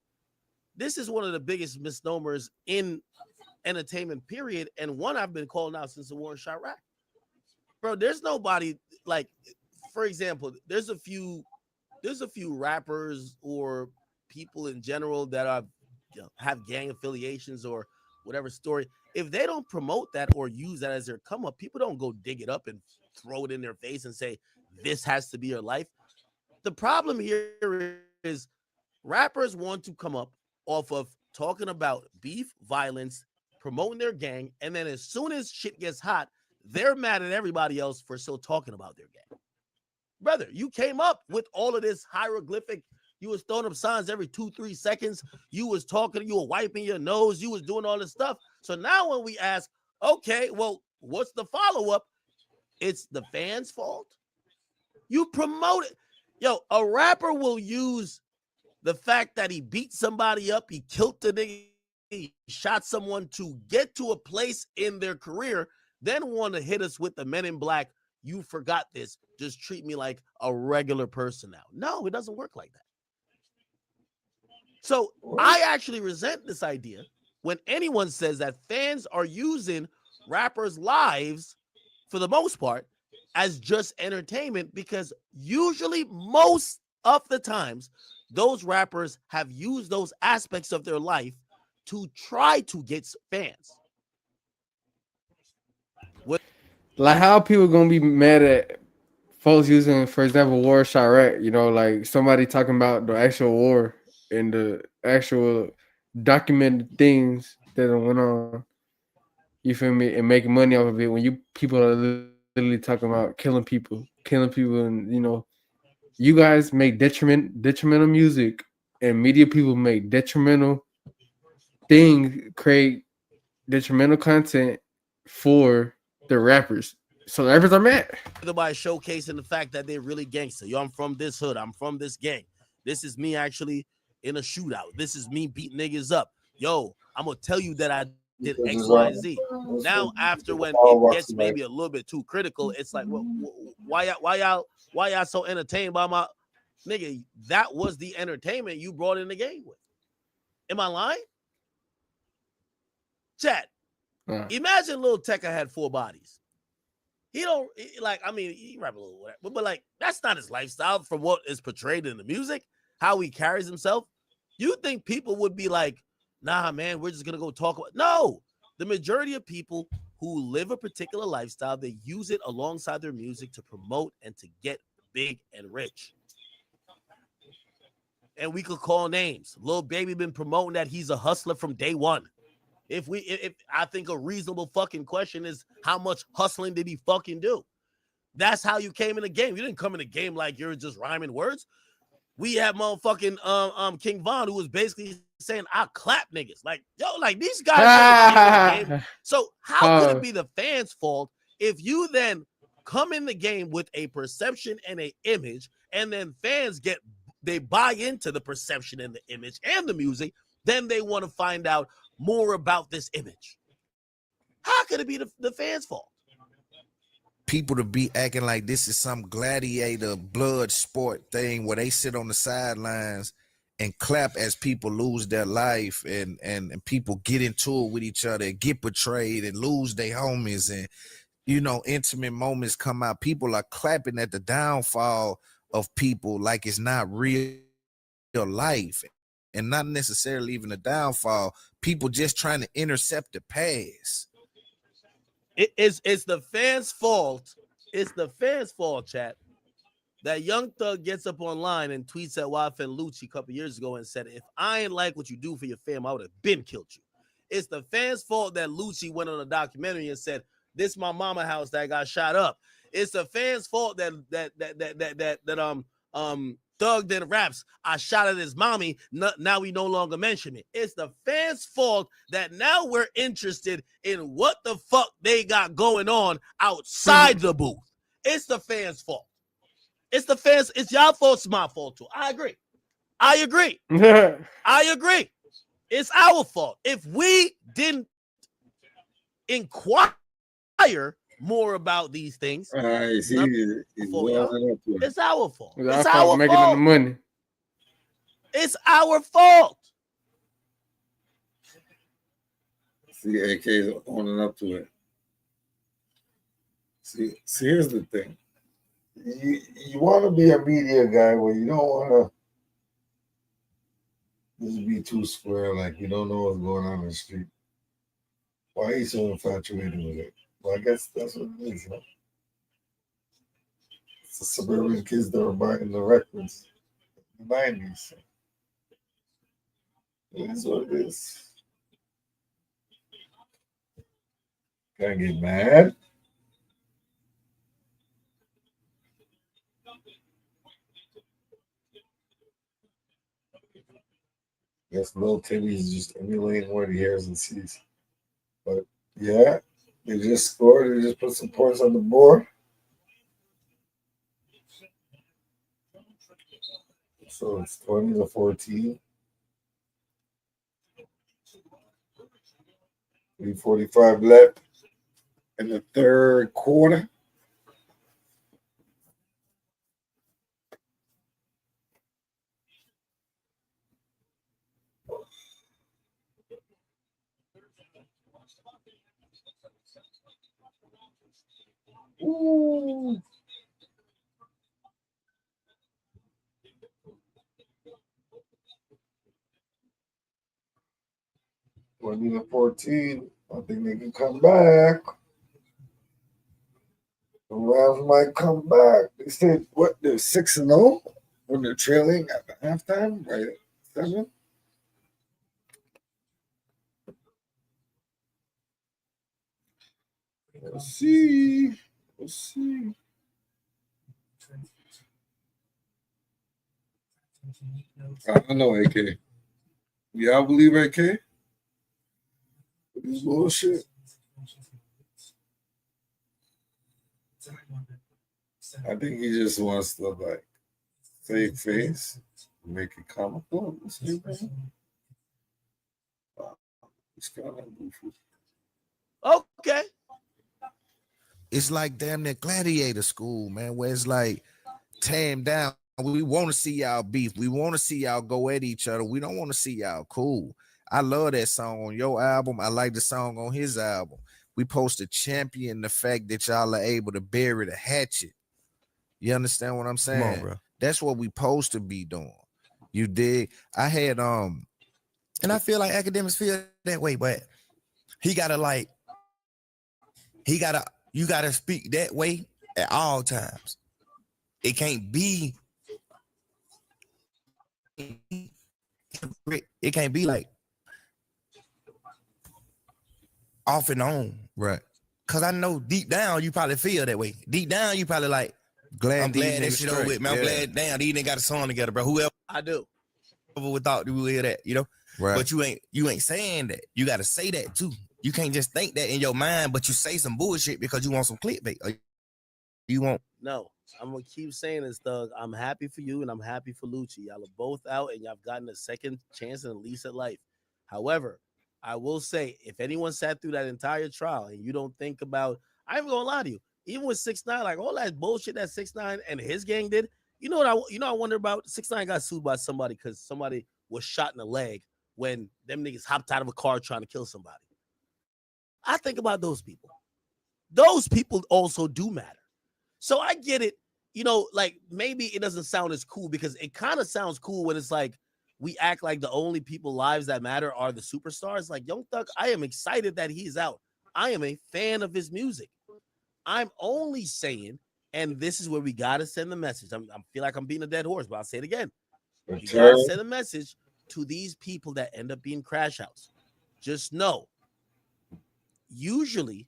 this is one of the biggest misnomers in entertainment, period, and one I've been calling out since the war in Chirac. Bro, there's nobody like, for example, there's a few rappers or people in general that are, have gang affiliations or whatever story. If they don't promote that or use that as their come up, people don't go dig it up and throw it in their face and say this has to be your life. The problem here is rappers want to come up off of talking about beef, violence, promoting their gang, and then as soon as shit gets hot, they're mad at everybody else for still talking about their gang. Brother, you came up with all of this hieroglyphic. You was throwing up signs every 2-3 seconds. You was talking, you were wiping your nose, you was doing all this stuff. So now when we ask, okay, well, what's the follow-up? It's the fans' fault. You promote it. Yo, a rapper will use the fact that he beat somebody up, he killed the nigga, he shot someone to get to a place in their career, then want to hit us with the Men in Black. You forgot this. Just treat me like a regular person now. No, it doesn't work like that. So I actually resent this idea when anyone says that fans are using rappers' lives, for the most part, as just entertainment, because usually most of the times those rappers have used those aspects of their life to try to get fans. Like, how people gonna be mad at folks using, for example, War Chirac? You know, like somebody talking about the actual war and the actual documented things that went on. You feel me? And making money off of it. When you people are literally talking about killing people, and you guys make detrimental music, and media people make detrimental things, create detrimental content for the rappers. So the rappers are mad. By showcasing the fact that they're really gangster. Yo, I'm from this hood. I'm from this gang. This is me actually in a shootout. This is me beating niggas up. Yo, I'm gonna tell you that I did X, Y, and Z. Now, after when it gets maybe a little bit too critical, it's like, well, why y'all so entertained by my nigga? That was the entertainment you brought in the game with. Am I lying? Chat. Imagine Lil Tecca had 4 bodies. He don't like, I mean, he rap a little whatever, but like, that's not his lifestyle from what is portrayed in the music, how he carries himself. You think people would be like, nah, man, we're just gonna go talk about. No, the majority of people who live a particular lifestyle, they use it alongside their music to promote and to get big and rich. And we could call names. Lil Baby been promoting that he's a hustler from day one. If I think a reasonable fucking question is, how much hustling did he fucking do? That's how you came in the game. You didn't come in the game like you're just rhyming words. We have motherfucking King Von, who was basically saying, I'll clap niggas. Like, yo, like these guys came in the game. So how could it be the fans' fault if you then come in the game with a perception and an image, and then fans they buy into the perception and the image and the music, then they want to find out more about this image? How could it be the fans' fault? People to be acting like this is some gladiator blood sport thing where they sit on the sidelines and clap as people lose their life and people get into it with each other, get betrayed and lose their homies, and intimate moments come out. People are clapping at the downfall of people like it's not real life, and not necessarily even a downfall. People just trying to intercept the pass. It's the fans' fault. It's the fans' fault, chat. That Young Thug gets up online and tweets at YF and Lucci a couple years ago and said, if I ain't like what you do for your fam, I would have been killed you. It's the fans' fault that Lucci went on a documentary and said, this my mama house that got shot up. It's the fans' fault that Thug then raps, I shot at his mommy, now we no longer mention it. It's the fans' fault that now we're interested in what the fuck they got going on outside the booth. It's the fans' fault. It's the fans, it's y'all fault, it's my fault too. I agree. I agree. It's our fault. If we didn't inquire more about these things, it's our fault. It's our fault. Making the money. It's our fault. See, AK is owning up to it. See, here's the thing. You want to be a media guy where you don't want to just be too square, like you don't know what's going on in the street. Why are you so infatuated with it? Well, I guess that's what it is, you know? It's the suburban kids that were buying the records in the 90s. It is what it is. Can't get mad. Guess Lil Timmy's just emulating what he hears and sees. But yeah, they just scored. They just put some points on the board. So it's 20-14. 3:45 left in the third quarter. Ooh. Twenty to 14. I think they can come back. The Rams might come back. They said what? They're 6-0 when they're trailing at the halftime, right? 7. We'll see. We'll see. I don't know, AK. Y'all believe AK? This bullshit. I think he just wants to like save face, make it comical. It's kind of goofy. Okay. It's like damn near gladiator school, man, where it's like tame down. We want to see y'all beef. We want to see y'all go at each other. We don't want to see y'all cool. I love that song on your album. I like the song on his album. We supposed to champion the fact that y'all are able to bury the hatchet. You understand what I'm saying? Come on, bro. That's what we supposed to be doing. You dig? I had and I feel like academics feel that way, but you gotta speak that way at all times. It can't be like off and on. right. Cause I know deep down you probably feel that way. Deep down you probably like, I'm glad that shit over with, man. I'm glad damn these niggas got a song together, bro. Whoever I do. would thought we would hear that, you know? Right. But you ain't saying that. You gotta say that too. You can't just think that in your mind, but you say some bullshit because you want some clickbait. You won't. No, I'm gonna keep saying this, Thug. I'm happy for you and I'm happy for Lucci. Y'all are both out and y'all have gotten a second chance and at least at life. However, I will say, if anyone sat through that entire trial and you don't think about, I ain't gonna lie to you, even with 6ix9ine, like all that bullshit that 6ix9ine and his gang did, I wonder about 6ix9ine got sued by somebody because somebody was shot in the leg when them niggas hopped out of a car trying to kill somebody. I think about those people. Those people also do matter. So I get it, like maybe it doesn't sound as cool because it kind of sounds cool when it's like we act like the only people lives that matter are the superstars. Like Young Thug, I am excited that he's out. I am a fan of his music. I'm only saying, and this is where we got to send the message. I feel like I'm beating a dead horse, but I'll say it again. You got to send a message to these people that end up being crash outs. Just know, usually,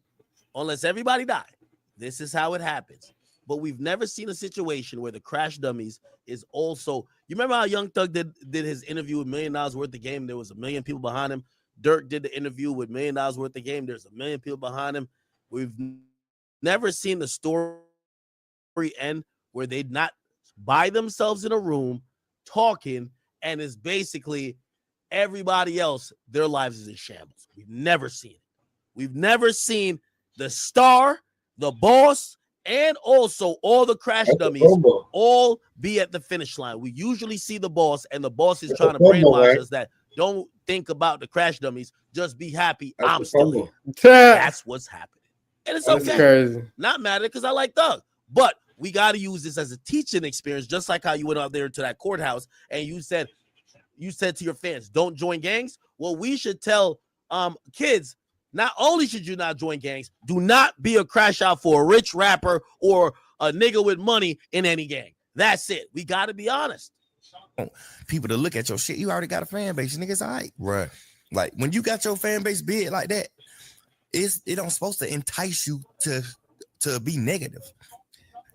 unless everybody died, this is how it happens. But we've never seen a situation where the crash dummies is also. You remember how Young Thug did his interview with $1 million worth of game? There was 1 million people behind him. Dirk did the interview with $1 million worth of game. There's 1 million people behind him. We've never seen the story end where they'd not by themselves in a room talking, and it's basically everybody else, their lives is in shambles. We've never seen it. We've never seen the star, the boss, and also all the crash dummies all be at the finish line. We usually see the boss, and the boss is trying to brainwash us that Don't think about the crash dummies. Just be happy That's I'm the still fumble. here. That's what's happening. And it's That's okay. crazy. Not mad at it because I like Thug. But we got to use this as a teaching experience, just like how you went out there to that courthouse and you said to your fans, don't join gangs. Well, we should tell kids, not only should you not join gangs, do not be a crash out for a rich rapper or a nigga with money in any gang. That's it. We got to be honest. People to look at your shit, you already got a fan base. Niggas, all right. Right. Like when you got your fan base big like that, it don't supposed to entice you to be negative.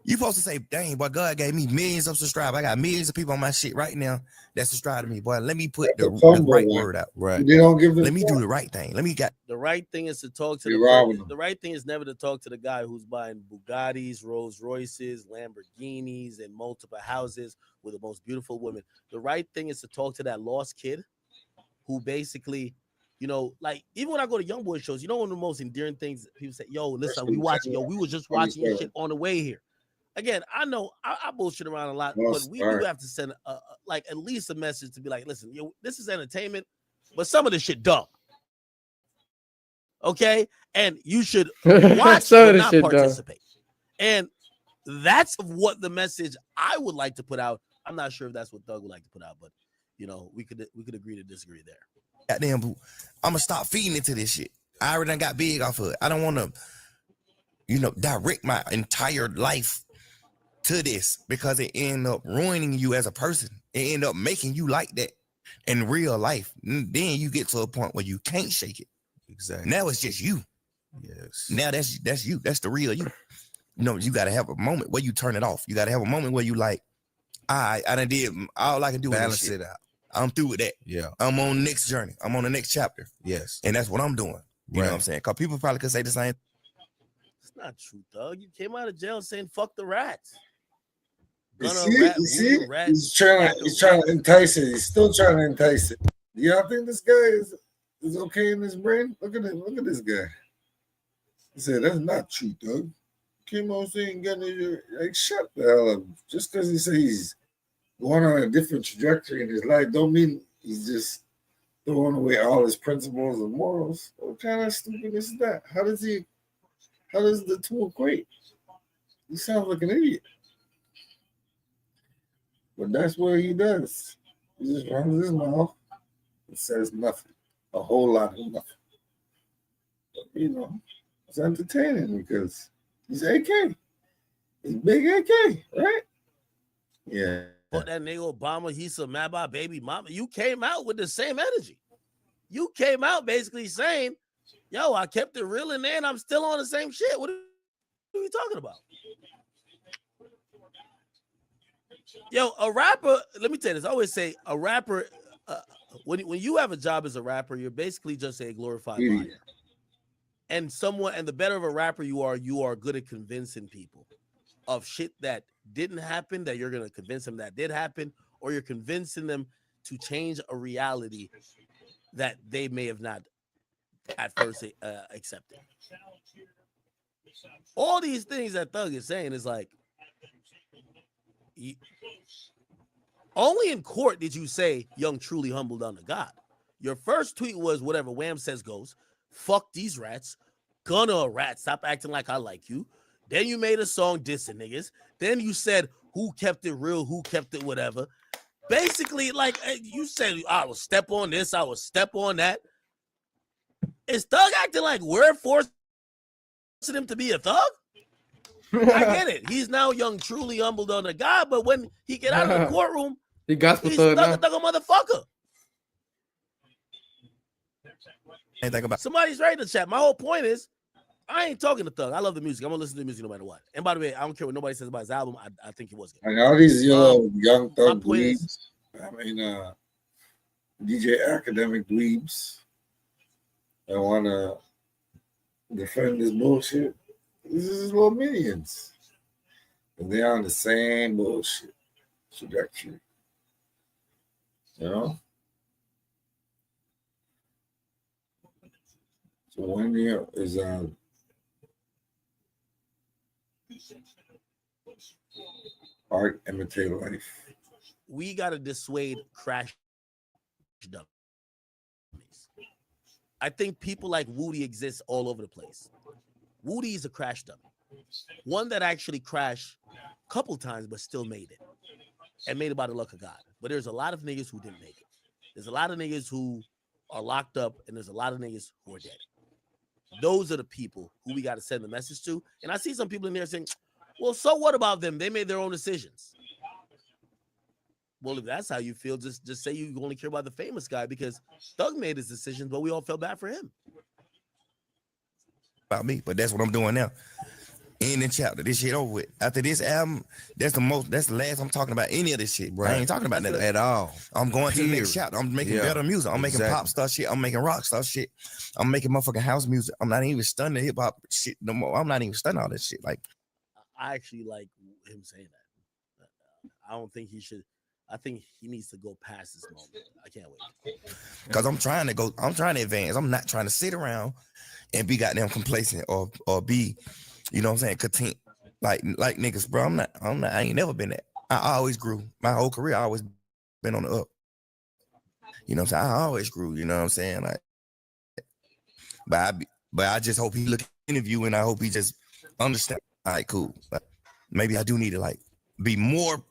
You supposed to say, dang, boy, God gave me millions of subscribers. I got millions of people on my shit right now that subscribe to me. Boy, let me put the right word out. Right. They don't give them. Let me do the right thing. The right thing is to talk to the right thing is never to talk to the guy who's buying Bugattis, Rolls Royces, Lamborghinis, and multiple houses with the most beautiful women. The right thing is to talk to that lost kid who basically, like even when I go to young boy shows, one of the most endearing things people say, yo, listen, we was just watching your shit on the way here. Again, I know I bullshit around a lot, but we do have to send like at least a message to be like, listen, this is entertainment, but some of this shit dumb. Okay, and you should watch but not participate. And that's what the message I would like to put out. I'm not sure if that's what Thug would like to put out, but we could agree to disagree there. Goddamn, boo. I'm gonna stop feeding into this shit. I already done got big off of it. I don't want to, direct my entire life to this because it end up ruining you as a person. It end up making you like that in real life. And then you get to a point where you can't shake it. Exactly. Now it's just you. Yes. Now that's you. That's the real you. You got to have a moment where you turn it off. You got to have a moment where you like, I done did all I can do. Balance it out. I'm through with that. Yeah. I'm on the next journey. I'm on the next chapter. Yes. And that's what I'm doing. You know what I'm saying? Because people probably could say the same. It's not true, Thug. You came out of jail saying fuck the rats. You see? He's trying to entice it. He's still trying to entice it. Y'all think this guy is okay in his brain? Look at this guy. He said, that's not true, Doug. Came on saying, like, shut the hell up. Just because he says he's going on a different trajectory in his life don't mean he's just throwing away all his principles and morals. What kind of stupidness is that? How does the two equate? He sounds like an idiot. But that's what he does. He just runs his mouth and says nothing. A whole lot of nothing. But, it's entertaining because he's AK. He's big AK, right? Yeah. But that nigga Obama, he's a Mabba baby mama. You came out with the same energy. You came out basically saying, yo, I kept it real in there and I'm still on the same shit. What are you talking about? Yo, a rapper, let me tell you this. I always say a rapper, when you have a job as a rapper, you're basically just a glorified liar. And the better of a rapper you are good at convincing people of shit that didn't happen, that you're going to convince them that did happen, or you're convincing them to change a reality that they may have not at first accepted. All these things that Thug is saying is like, only in court did you say young truly humbled unto God. Your first tweet was whatever Wham says goes. Fuck these rats. Gonna a rat. Stop acting like I like you. Then you made a song dissing niggas. Then you said who kept it real, who kept it whatever. Basically, like you said, I will step on this, I will step on that. Is Thug acting like we're forcing him to be a thug? I get it. He's now young, truly humbled under God, but when he get out of the courtroom, he's thug a motherfucker. Somebody's right in the chat. My whole point is, I ain't talking to Thug. I love the music. I'm gonna listen to the music no matter what. And by the way, I don't care what nobody says about his album. I think it was good. And all these young Thug dweebs, DJ Academic dweebs that want to defend this bullshit. This is little minions. And they're on the same bullshit trajectory. So one year is art imitate life. We gotta dissuade crash dummies. things. I think people like Woody exist all over the place. Woody is a crash dummy. One that actually crashed a couple times but still made it. And made it by the luck of God. But there's a lot of niggas who didn't make it. There's a lot of niggas who are locked up, and there's a lot of niggas who are dead. Those are the people who we got to send the message to. And I see some people in there saying, well, so what about them? They made their own decisions. Well, if that's how you feel, just say you only care about the famous guy, because Thug made his decisions, but we all felt bad for him. About me, but that's what I'm doing now. In the chapter, this shit over with. After this album, that's the last I'm talking about any of this shit, bro. I ain't talking about that at all. I'm going to the next chapter. I'm making better music. I'm making pop star shit. I'm making rock star shit. I'm making motherfucking house music. I'm not even studying hip hop shit no more. I'm not even studying all this shit. Like, I actually like him saying that. I don't think he should. I think he needs to go past this moment. I can't wait. Because I'm trying to advance. I'm not trying to sit around and be goddamn complacent or be, you know what I'm saying, content. Like niggas, bro. I'm not, I ain't never been that. I always grew. My whole career, I always been on the up. You know what I'm saying? I always grew, you know what I'm saying? Like, but I just hope he look at the interview and I hope he just understand. All right, cool. Like, maybe I do need to like be more,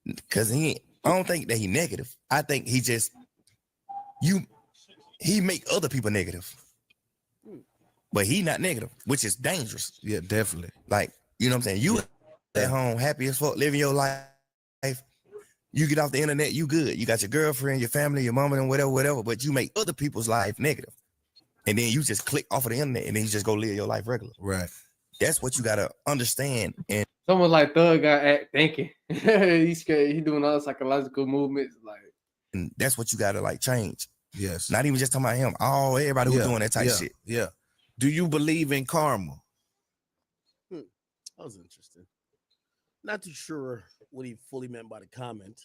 because I don't think that he negative. I think he just he make other people negative. But he not negative, which is dangerous. Yeah, definitely. Like, you know what I'm saying? You at home, happy as fuck, living your life. You get off the internet, you good. You got your girlfriend, your family, your mama, and whatever, but you make other people's life negative. And then you just click off of the internet and then you just go live your life regular. Right. That's what you gotta understand. And someone like Thug got thinking. He's scared. He doing all psychological movements. Like, and that's what you gotta like change. Yes. Not even just talking about him. Everybody who's doing that type shit. Yeah. Do you believe in karma? That was interesting. Not too sure what he fully meant by the comment.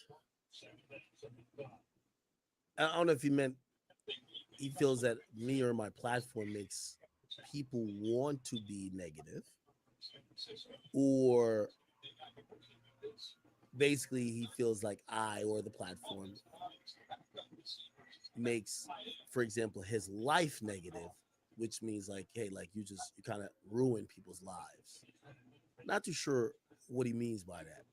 I don't know if he meant he feels that me or my platform makes people want to be negative, or basically he feels like I or the platform makes, for example, his life negative, which means like, hey, like you kind of ruin people's lives. Not too sure what he means by that.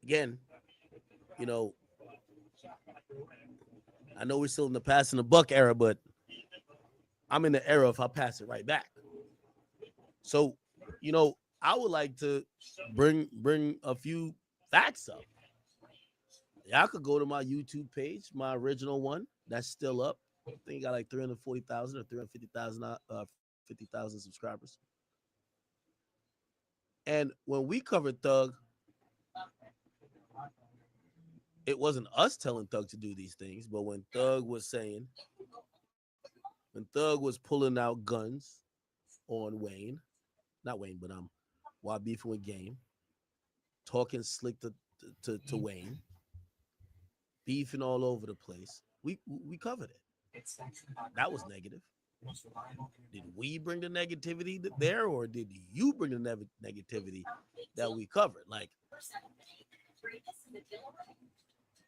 Again, you know, I know we're still in the pass in the buck era, but I'm in the era if I pass it right back. So, you know, I would like to bring a few facts up. Y'all could go to my YouTube page, my original one that's still up. I think it got like 340,000 or 50,000 subscribers. And when we covered Thug, it wasn't us telling Thug to do these things, but when Thug was pulling out guns on Wayne, not Wayne, but while beefing with Game, talking slick to Wayne, beefing all over the place, we covered it. That was negative. Did we bring the negativity there, or did you bring the negativity that we covered? Like,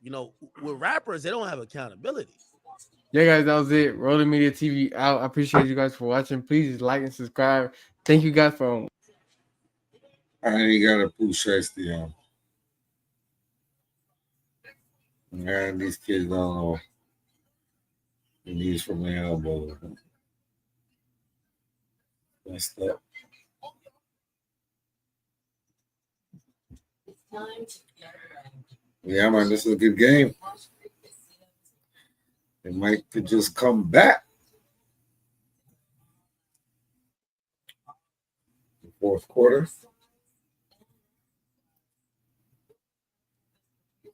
you know, with rappers, they don't have accountability. Yeah, guys, that was it. Rolling Media TV out. I appreciate you guys for watching. Please like and subscribe. Thank you guys for. I ain't got to push shiesty on. Man, these kids don't know the knees from the elbow. Messed up. Yeah, man, this is a good game. They might could just come back. The fourth quarter.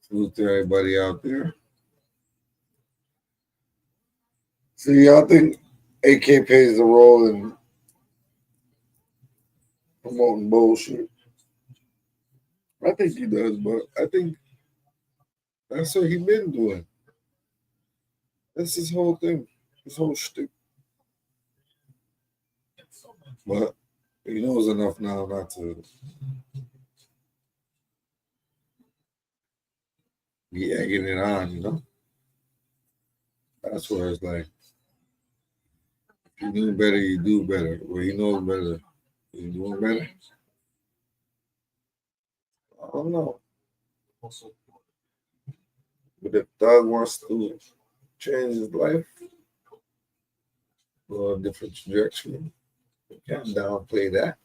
Salute to everybody out there. So y'all think AK plays a role in promoting bullshit? I think he does, but I think that's what he's been doing. That's his whole thing, his whole shtick. But he knows enough now not to. be egging it on, you know? That's where it's like, if you do better, you do better. Well, he knows better. You doing better? I don't know. But if Doug wants to change his life, go a different trajectory, you can't downplay that.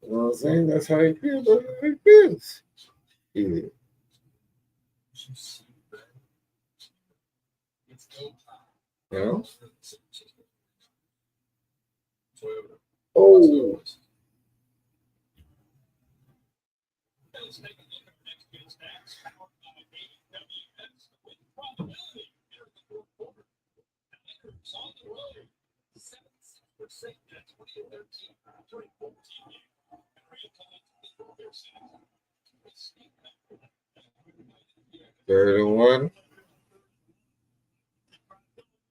You know what I'm saying? That's how he feels. That's how he feels. Yeah. You know? Oh. Third and one.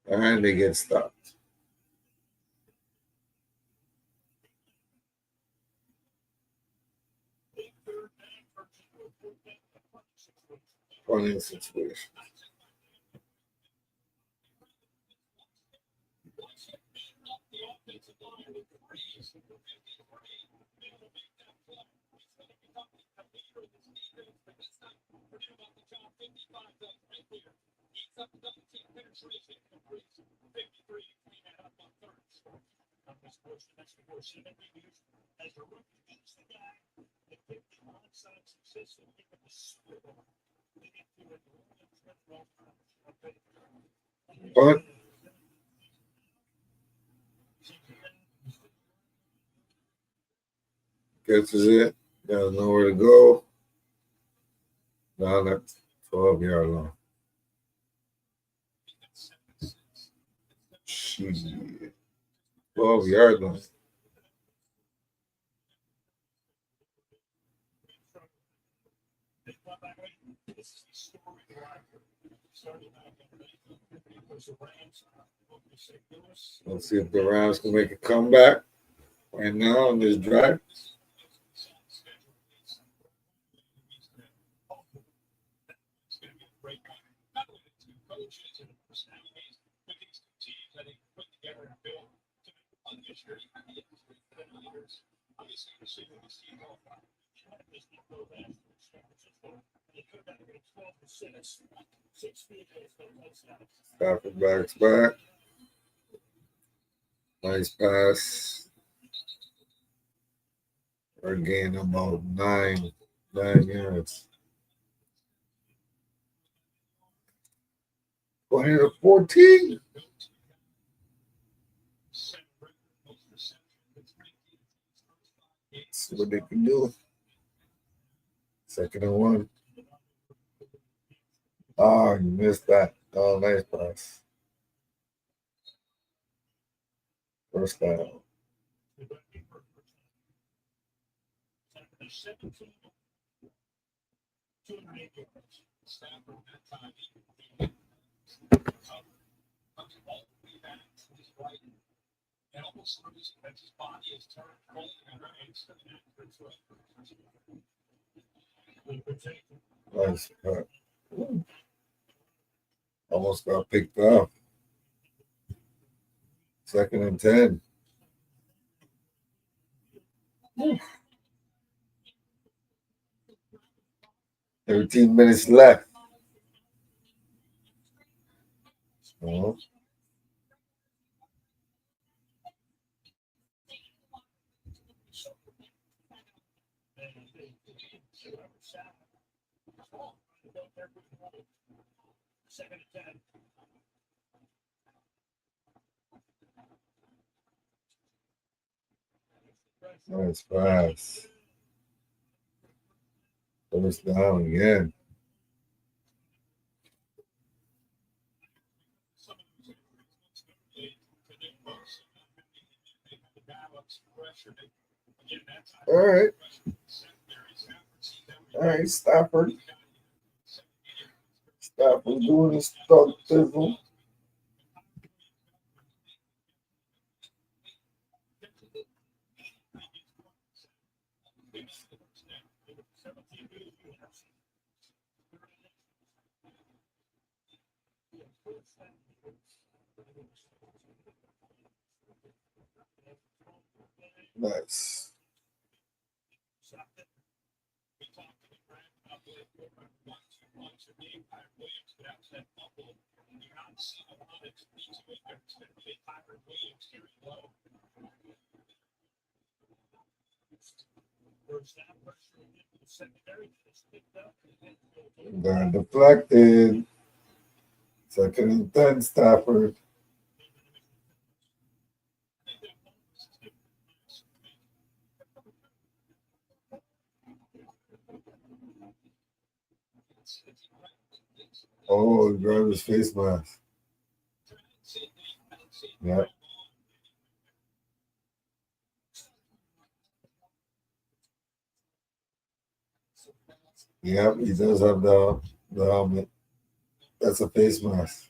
And they get stopped. Punting situation. But catches it. Got nowhere to go. Now that's 12-yard line. Shit. 12-yard line. Let's see if the Rams can make a comeback right now on this drive. Stafford backs back. Nice pass. We're gaining about nine yards. 20 to 14. See what they can do. Second and one. Oh, you missed that. Oh, nice pass. First down. Nice cut. Almost got picked up. Second and 10. Whew. 13 minutes left. Uh-huh. Nice pass. First down again. All right. All right, Stafford. Stafford doing his stuff, Tizzle. Nice. Got deflected. Second and 10, Stafford. Oh, he grabbed his face mask. Yep. Yep, he does have the helmet. That's a face mask.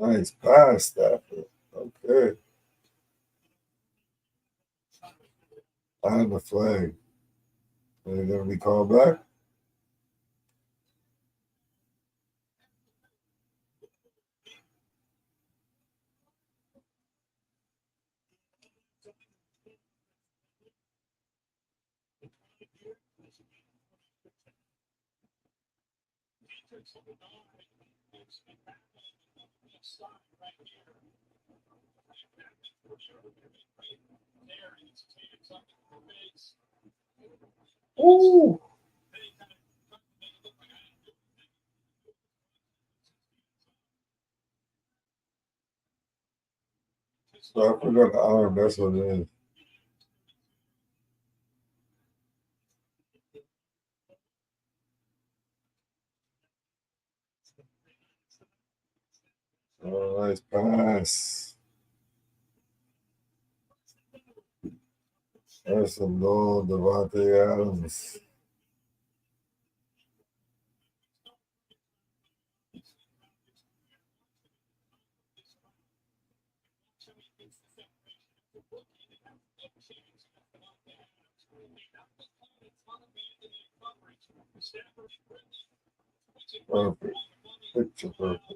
Nice pass, Stafford. Okay. And the flag. Are they going to be called back? Ooh. Stafford got the arm. That's what it is. Oh, nice pass. That's a low Devontae Adams. Perfect. Picture perfect.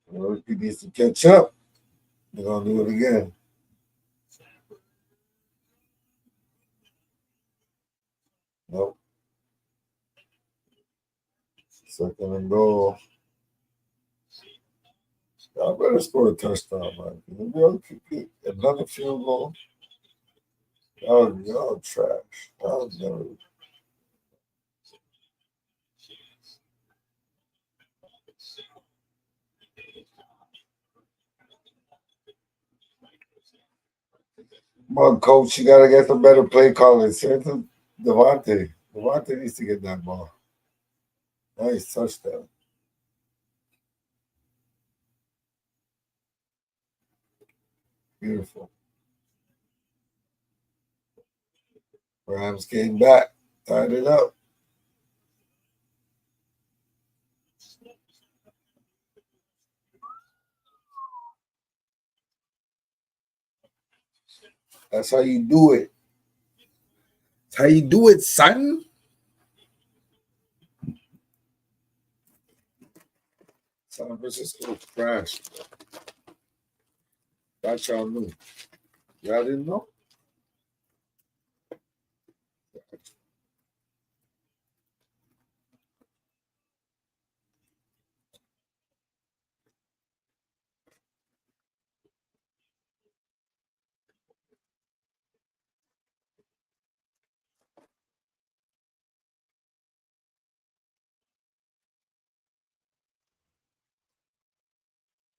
Well, if he needs to catch up, they're going to do it again. Nope. Second and goal. Y'all better score a touchdown, man. If y'all could get another field goal, y'all trash. Y'all never. Come on, coach. You got to get some better play calling. Send to Devontae. Devontae needs to get that ball. Nice touchdown. Beautiful. Rams came back, tied it up. That's how you do it. That's how you do it, son. San Francisco crashed. That y'all knew. Y'all didn't know?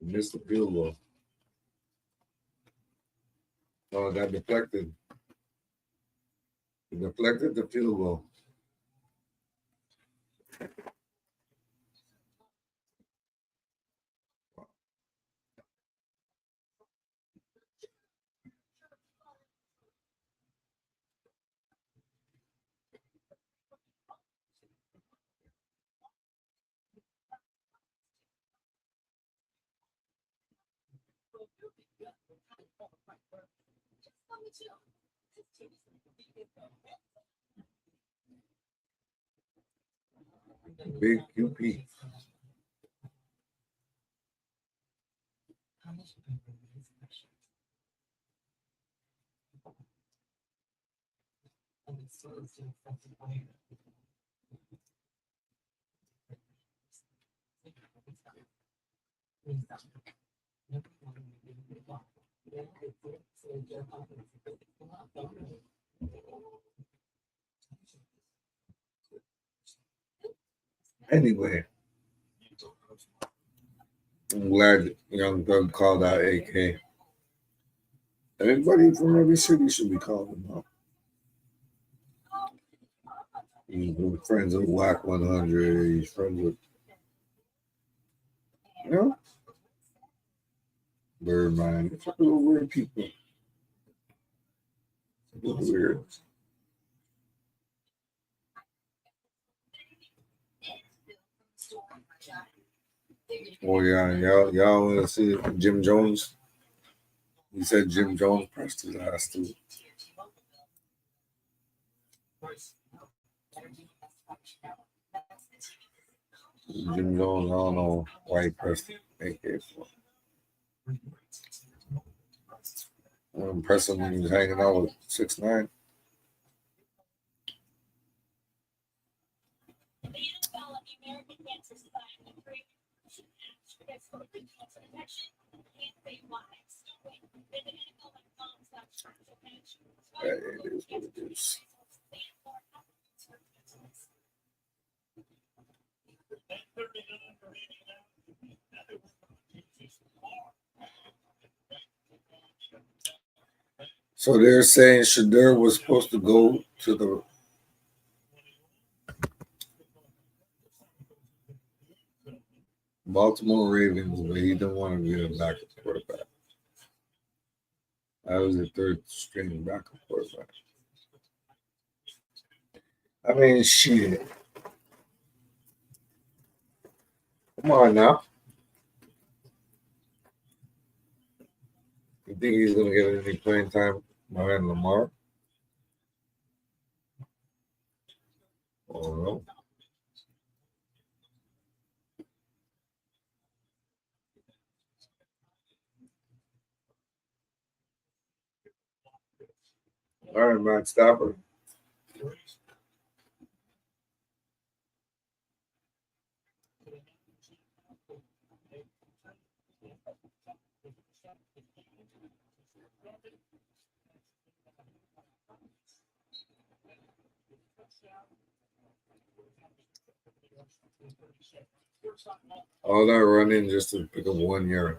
You missed the field goal. Oh, it got deflected. It deflected the field goal. Big QP. Anyway, I'm glad Young Thug called out AK. Everybody from every city should be calling him out. He's friends with Whack 100. He's friends with, you know, Birdman. It's a little weird people. A little weird. Oh yeah, y'all want to see Jim Jones? He said Jim Jones pressed his ass too. Jim Jones, I don't know why he pressed AK for. I'm impressed him when he was hanging out with 6ix9ine. It is what it is. So they're saying Shadur was supposed to go to the Baltimore Ravens, but he didn't want to be a backup quarterback. I was the third string backup quarterback. I mean, shit. Come on now. You think he's going to get any playing time behind Lamar? Oh, no. All right, Matt Stafford. All that running just to pick up 1 year.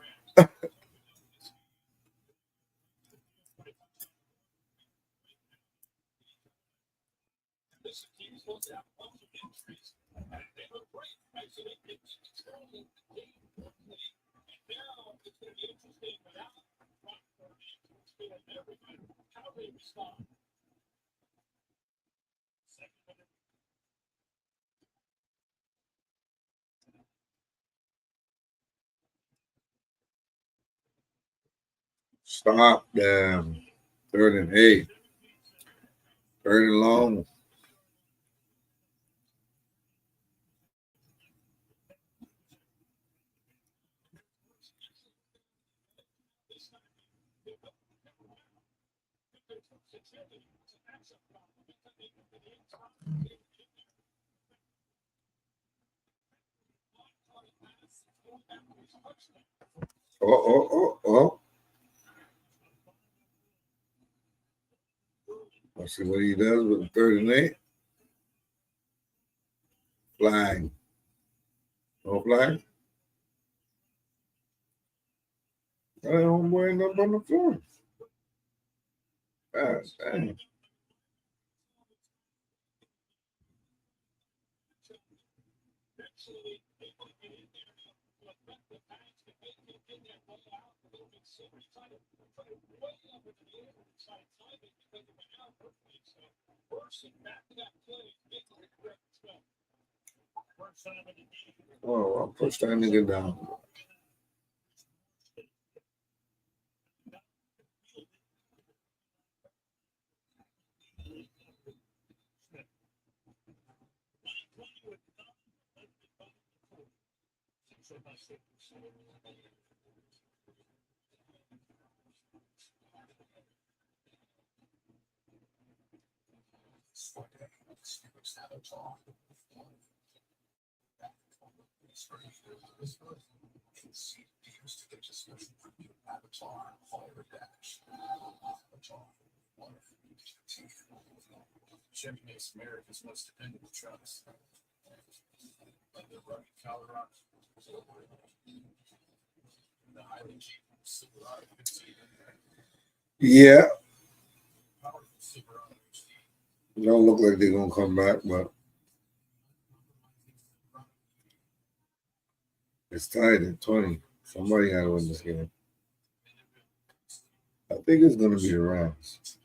Stop them. 3rd and 8. 3rd and long. Oh. Let's see what he does with the 3rd and 8. Flag. No flag. I don't end up on the floor. God dang. Oh, I'll push that nigga down. Chevy makes America's most dependable trucks. Like the rugged Colorado, the highly capable Silverado 15, Yeah, powerful Silverado HD. don't look like they're gonna come back, but it's tied at 20. Somebody gotta win this game. I think it's gonna be the Rams.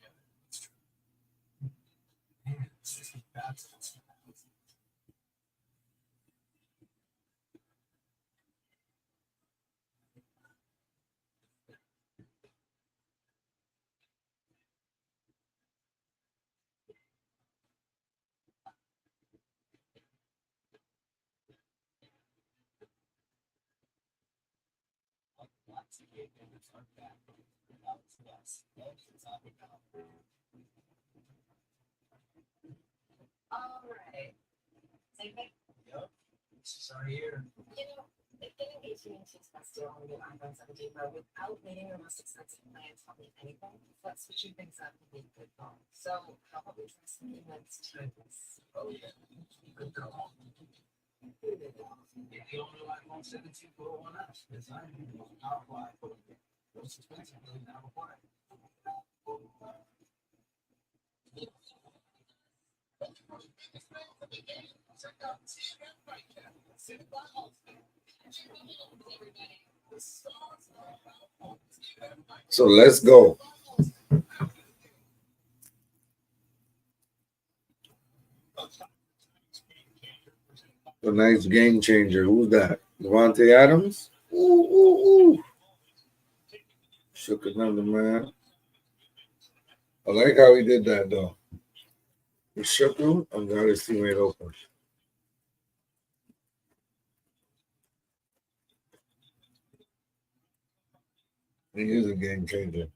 All right. Same thing. Yep. This is our year. You know, if getting 18 inches past the only new iPhone 17 Pro without needing the most expensive plan taught me anything, but switching things up would be a good call. So, how about we try something that's timeless? Oh, yeah. Good call. If you only iPhone 17 Pro on us, design the most powerful iPhone. Most expensive really now required. So let's go. The nice game changer. Who's that? Devontae Adams? Ooh, ooh, ooh. Shook another man. I like how he did that though. He shook him and got his teammate open. He is a game changer.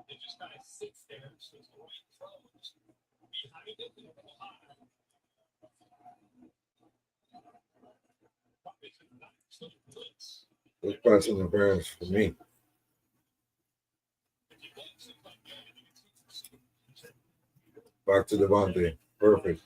It just kind of sits there, so it's going close behind it and a little high. Good pass interference for me. Back to Devontae. Perfect.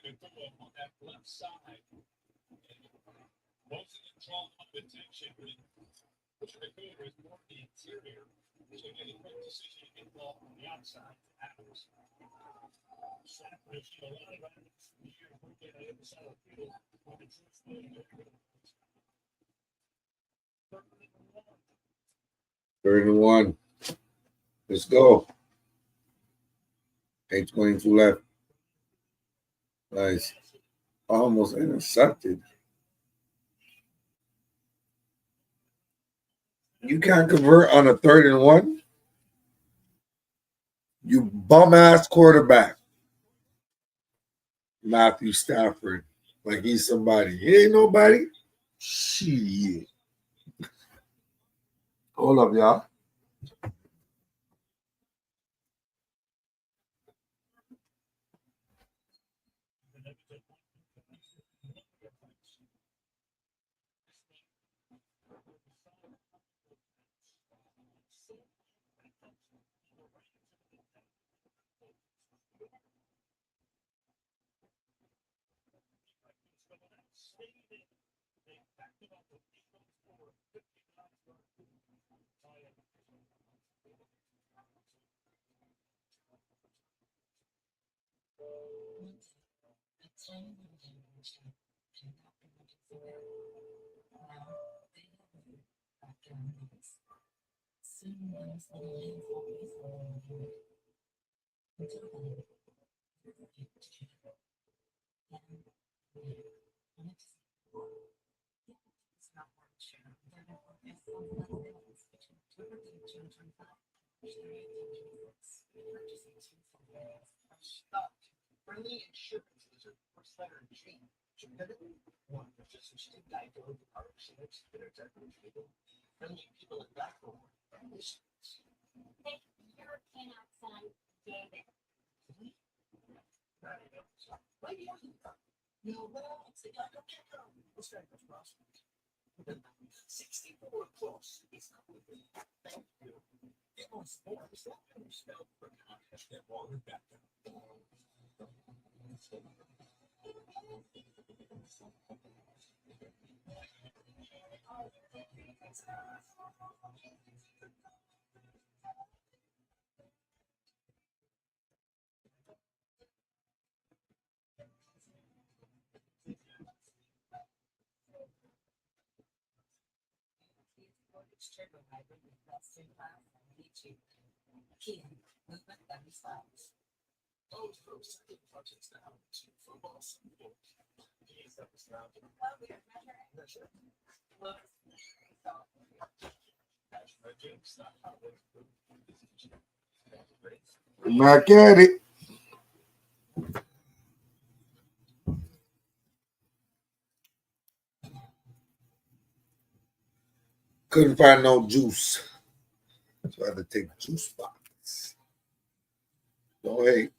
On that left side, most of them draw up attention, which the receiver is more the interior, so you get a quick decision to get the ball on the outside to Adams. Stafford, a lot of Adams from the year working on the other side of the field when it's Third and one. Let's go. 8:22 left. Nice. Almost intercepted. You can't convert on a 3rd and 1? You bum ass quarterback. Matthew Stafford. Like he's somebody. He ain't nobody. Shit. Hold up, y'all. Friendly insurance is a first letter G. One, just died to the partnerships that are technically friendly people in back home. Hey, your canine son, David. No, well, it's the guy. What's that? 64 close. It's not with me. Thank you. It was forms that can spell for context that water back down. Back at it. Couldn't find no juice, so I had to take juice box. Don't hate.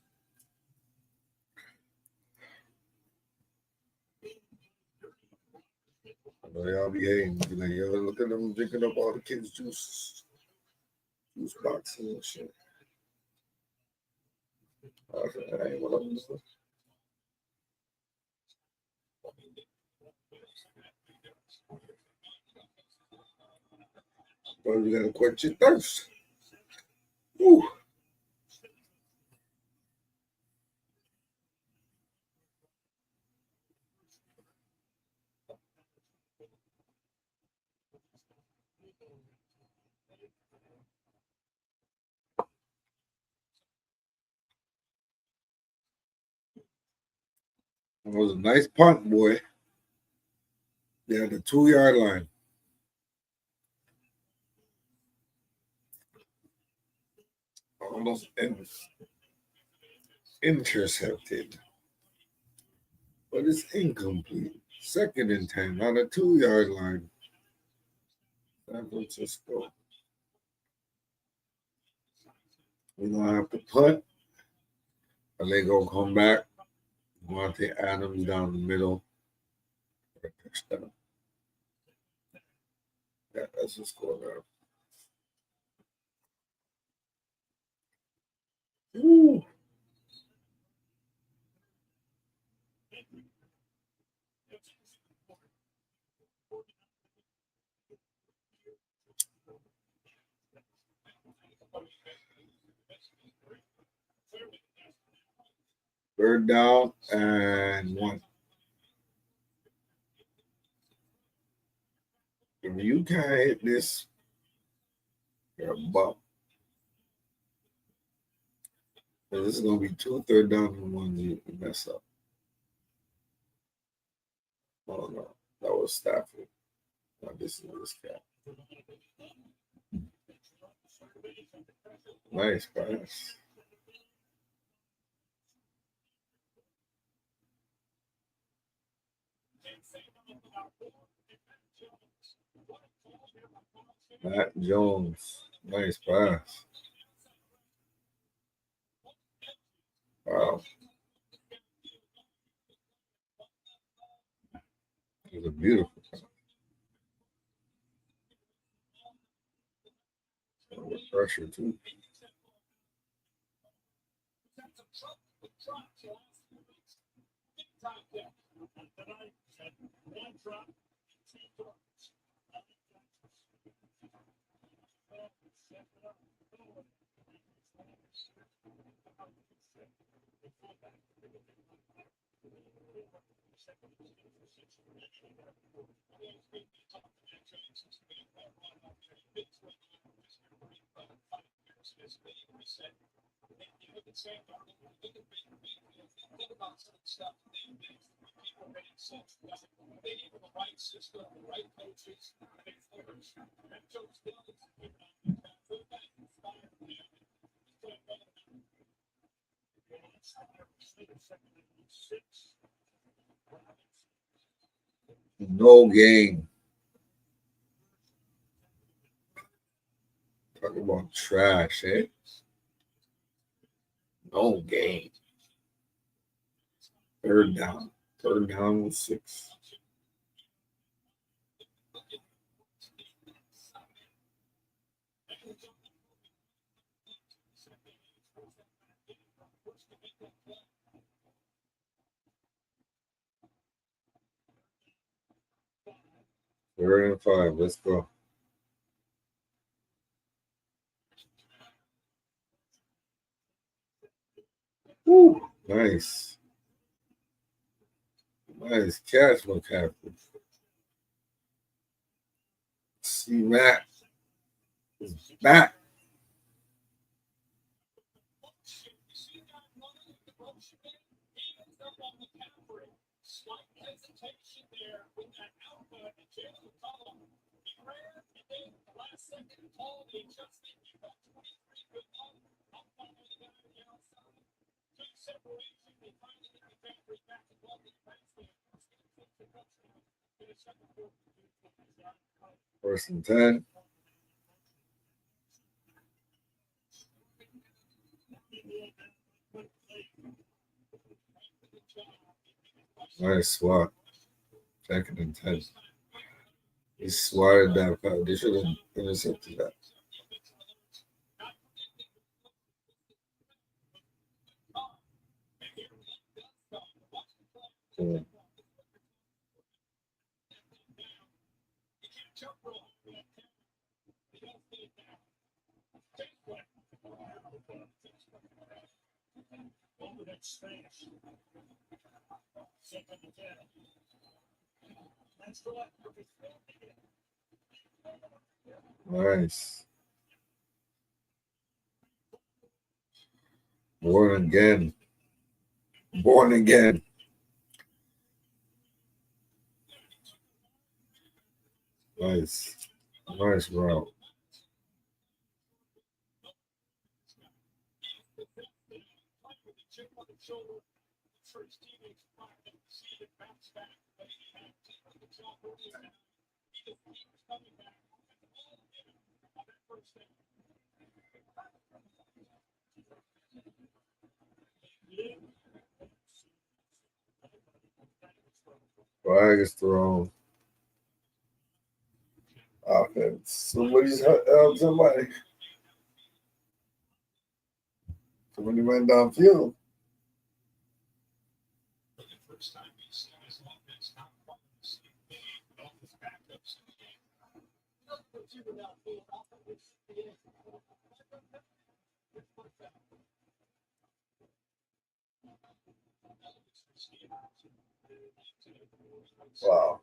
I know y'all be hating. Be like, yo, look at them drinking up all the kids' juice boxes and shit. I ain't what I'm doing. Well, you gotta quench your thirst. Woo. It was a nice punt, boy. They had the 2 yard line. Almost intercepted. But it's incomplete. 2nd and 10 on the 2 yard line. San Francisco. We're gonna have to punt. And they gonna come back. Monte Adams down the middle. For a touchdown. Yeah, that's the score now. Woo. Third down and 1. If you can't hit this, you're a bum. This is gonna be 2 third down and 1 you mess up. Oh no, that was Stafford. Now this is this guy. Nice pass. Matt Jones. Nice pass. Wow. It was a beautiful pass. With pressure too. No game. Talk about trash, eh? No game. Third down. Third down with 6. Third and 5. Let's go. Woo. Nice. Nice catch, McCaffrey. See Matt is back. First and 10. Nice swat. Second and 10. He swatted that. They should have intercepted that. Yeah. Nice. Born again. Born again. Nice. Nice route. Flag is thrown. Offense. Somebody's help somebody. Somebody went downfield. Wow.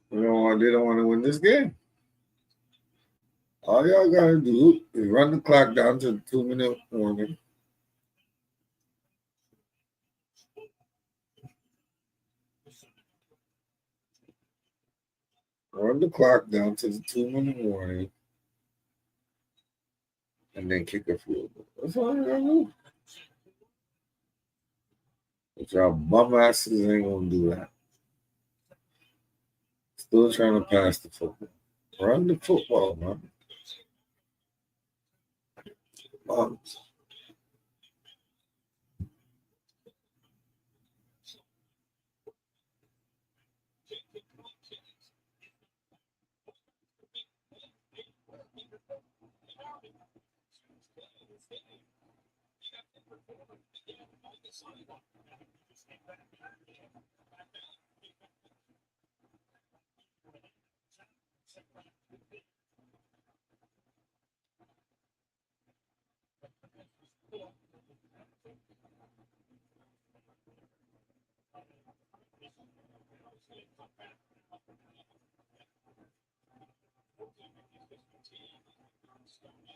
You know, they don't want to win this game. All y'all gotta do is run the clock down to the 2-minute warning. Run the clock down to the 2-minute warning. And then kick a field goal. That's all you gotta do. But y'all bum asses ain't gonna do that. Still trying to pass the football. Run the football, man. Bums.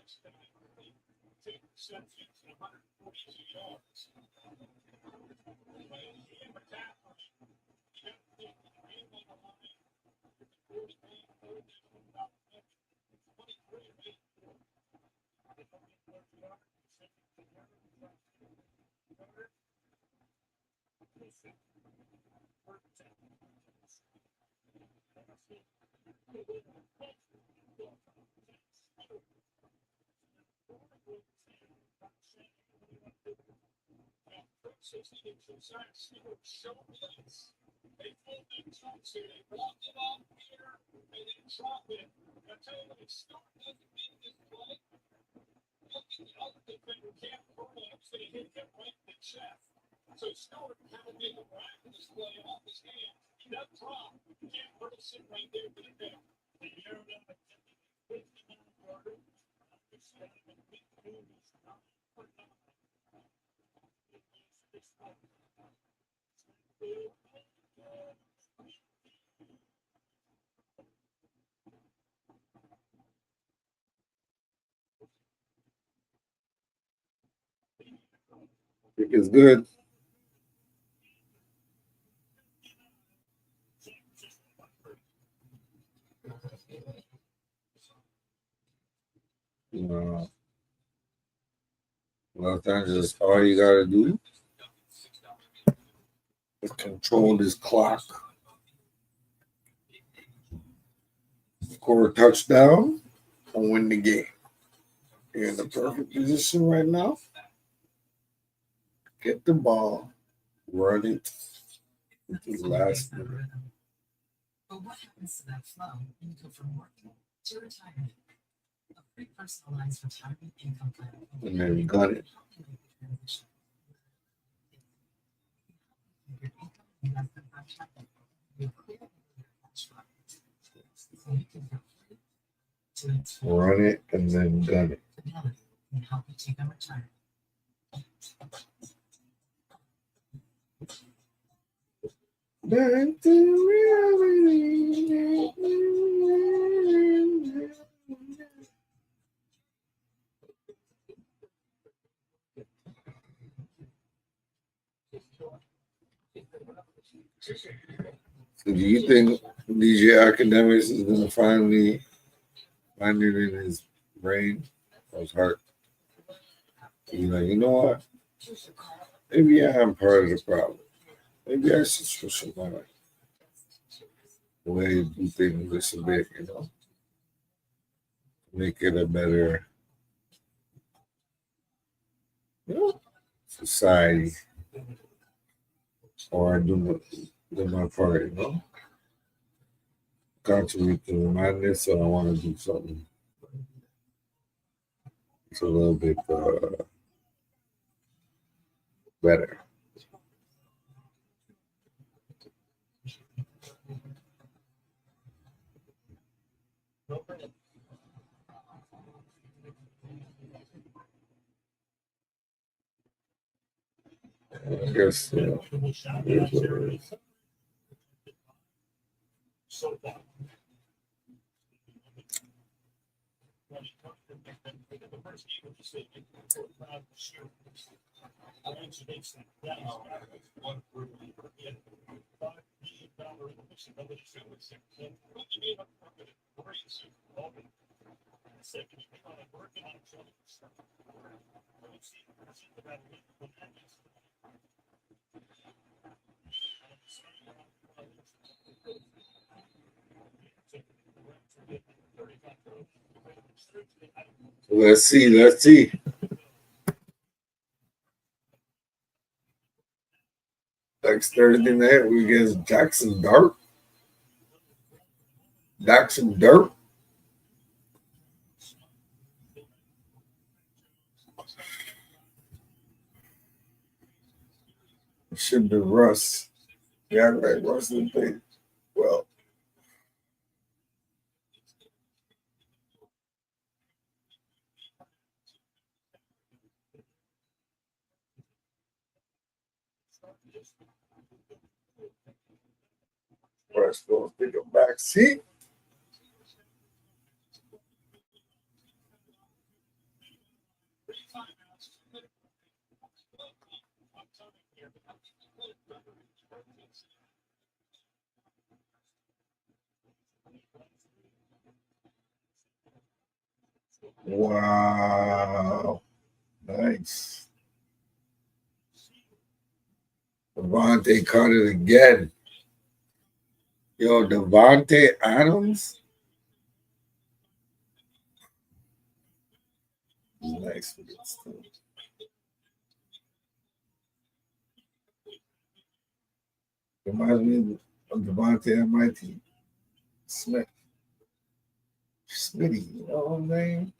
interceptions and 142 yards. They pulled them trucks here. They walked it up here. They didn't drop it. I tell you what, if Stewart doesn't make this play, look at the other defender, Cam Corley, going to hit him right in the chest. So Stewart had to make a miraculous play off his hand. He doesn't drop. Cam Corley sitting right there with it down. They narrowed down the 59-yarder. It's going to be big movies. I think it's good. A lot of times, just all you gotta do is control this clock, score a touchdown, and win the game. You're in the perfect position right now. Get the ball, run it into the last minute. But what happens to that flow when you go from working to retirement? A free personalized retirement income plan. And then we got it. Run it and then gun it. And help you take on retirement. Back to reality. So do you think DJ Academics is gonna finally find it in his brain or his heart? He's like, you know what? Maybe I am part of the problem. Maybe I should switch my life. The way you do things just a bit, make it a better society. Or do my part, Contribute to the madness, so I want to do something. It's a little bit better. I guess, it is what it is. Let's see. Next Thursday night, we against Jackson Dirt. Should be Russ. Yeah, like Russ and Payne. Well, Russ going to take a back seat. Wow. Nice. Devontae caught it again. Yo, Devontae Adams. Nice with this too. Reminds me of Devontae MIT Smith. Smitty, you know what I'm saying?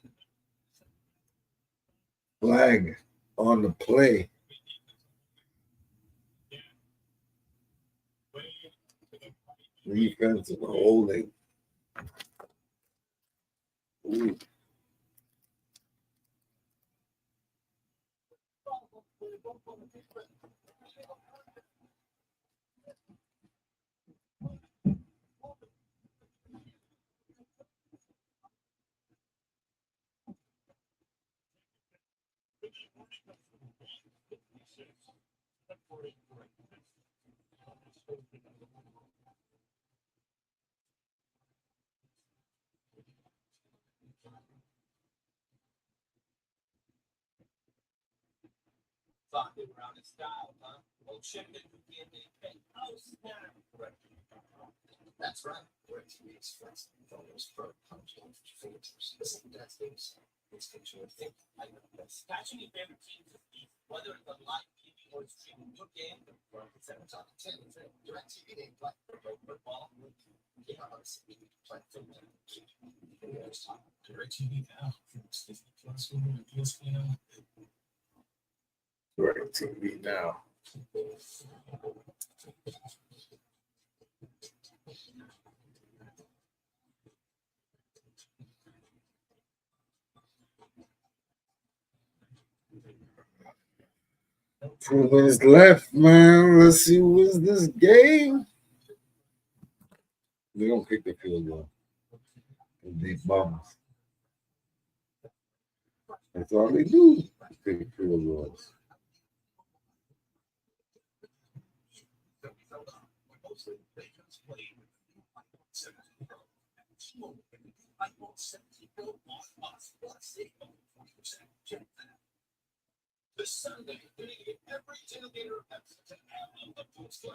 Flag on the play. Defensive holding. Ooh. Talking around his style, huh? Well, chicken who can't be paid. Oh, snap. That's right. Where TV is flexible, photos, pro, comes on for fingertips. Listen to that things. It's picture of thing. I know this. Catching your favorite teams of beef, whether it's on live TV or streaming your game, or if it's 7 on 10, direct TV name like football. Yeah, let's see. Play football. Direct TV now. Disney Plus, ESPN. Right TV now. Two minutes left, man. Let's see who wins this game. They don't kick the field goal. They bums. That's all they do. Kick field goals. This Sunday, you're going to get every tailgater episode of the Post Game.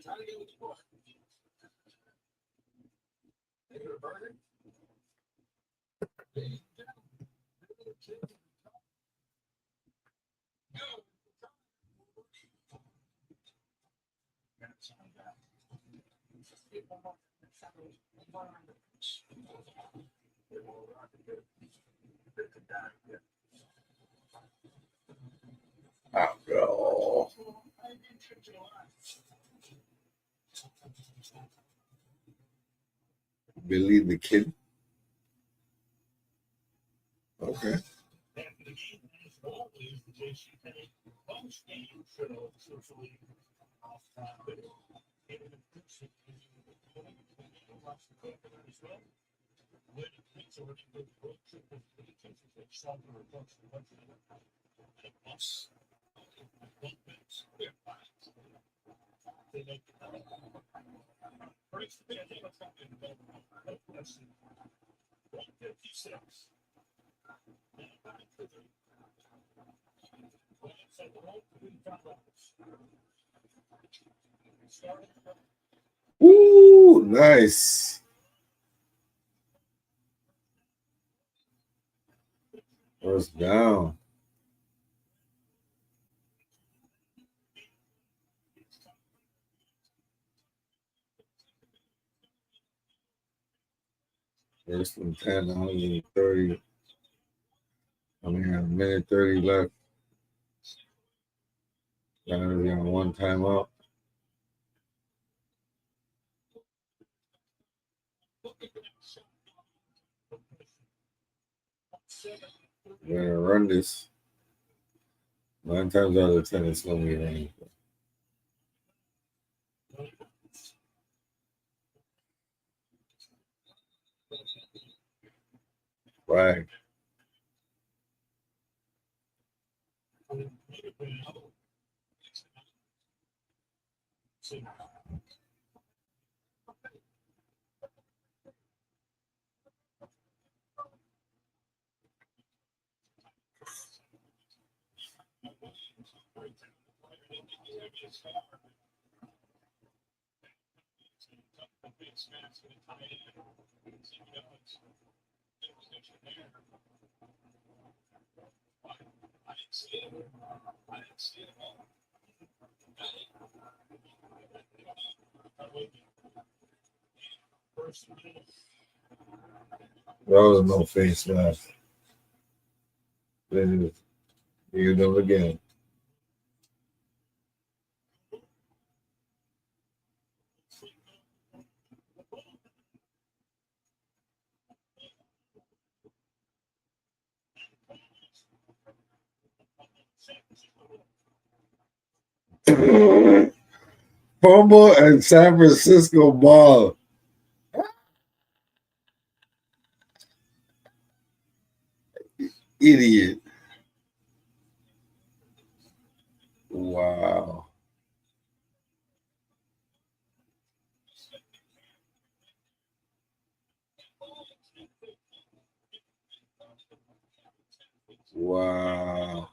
Try to get what you want. Maybe a burger? Oh, bro. Billy the Kid. Okay. Ooh, nice. First down. First and 10, 130. I mean, a minute 30 left. Niners got one timeout. We're going to run this. 9 times out of 10, it's going to be rain. Flag. There was no face mask. Then you do it again. Fumble and San Francisco ball. Idiot. Wow. Wow.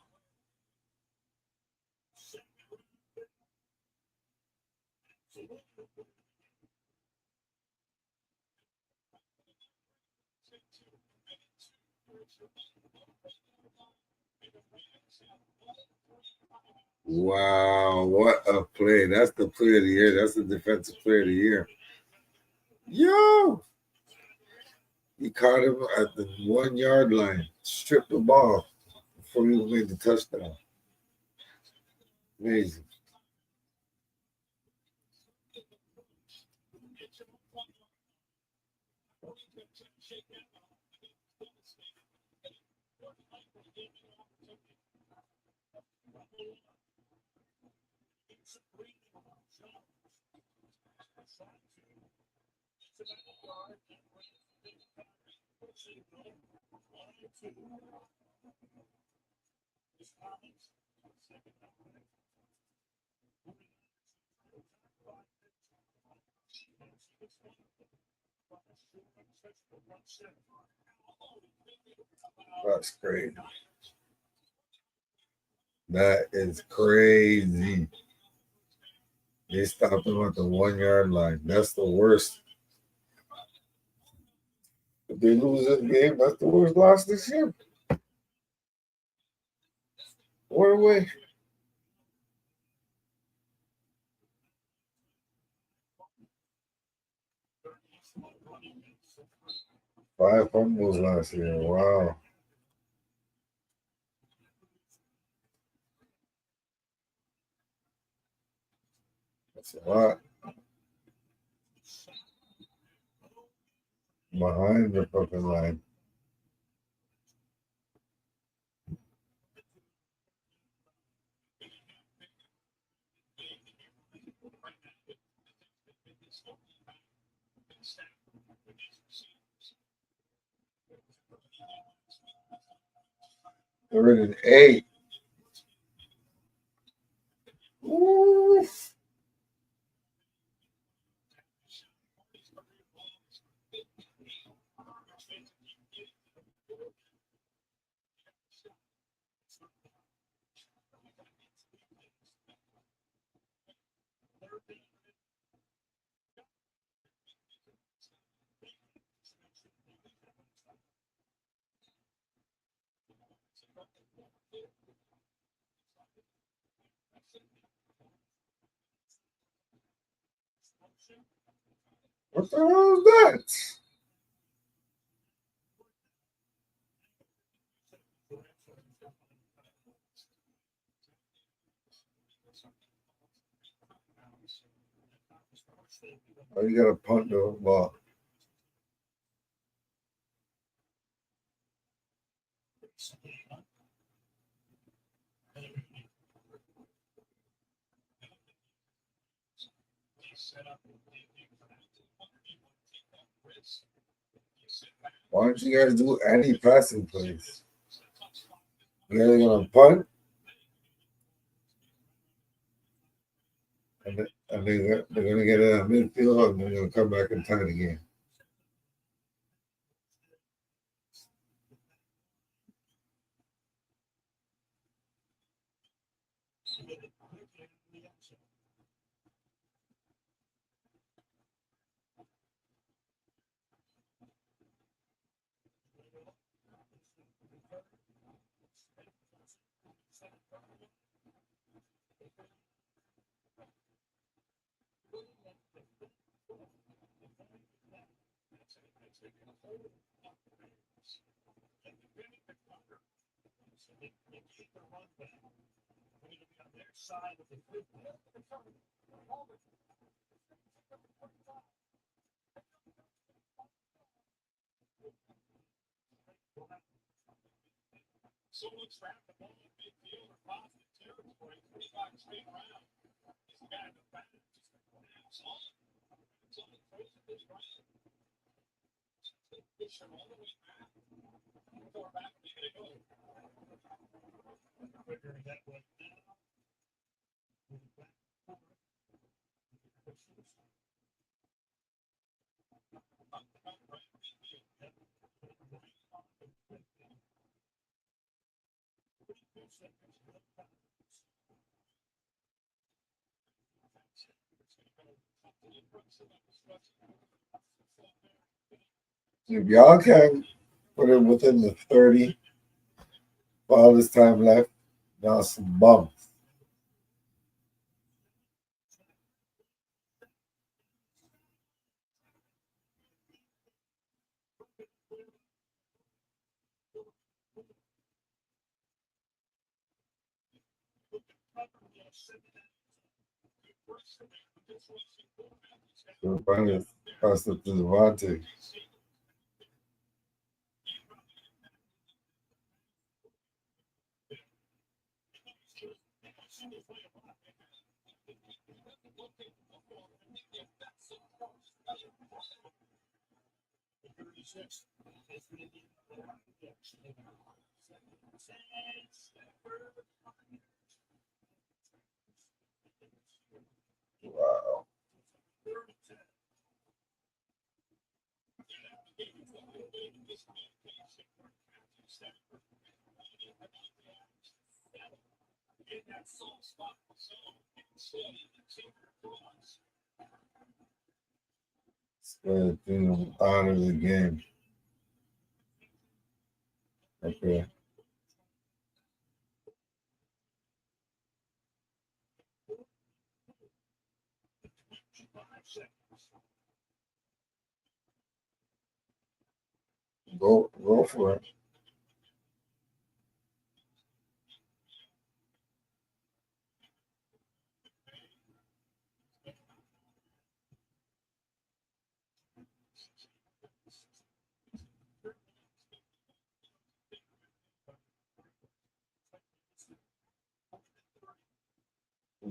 Wow, what a play. That's the play of the year. That's the defensive player of the year. Yo! He caught him at the 1 yard line, stripped the ball before he made the touchdown. Amazing. That's crazy. That is crazy. They stopped him at the 1 yard line. That's the worst. If they lose this game, that's the worst loss this year. What away? Five fumbles last year. Wow. That's a lot. Behind the fucking line. They're in an 8. Ooh. What the hell is that? Oh, you got to punt the ball. Why don't you guys do any passing plays? You guys gonna punt? And they're going to get it at midfield and they're going to come back and tie it again. Someone's trapped the ball in midfield or positive territory, 25 straight around. He's the guy in the back. It's on. It's on the close of his right. Push him all the way back. Far back, he's going to go. Figuring that way now. If y'all can put it within the 30 for all this time left, y'all some bums. So finally pass it to Devontae. Wow. Good thing out of the game. Okay. Go for it.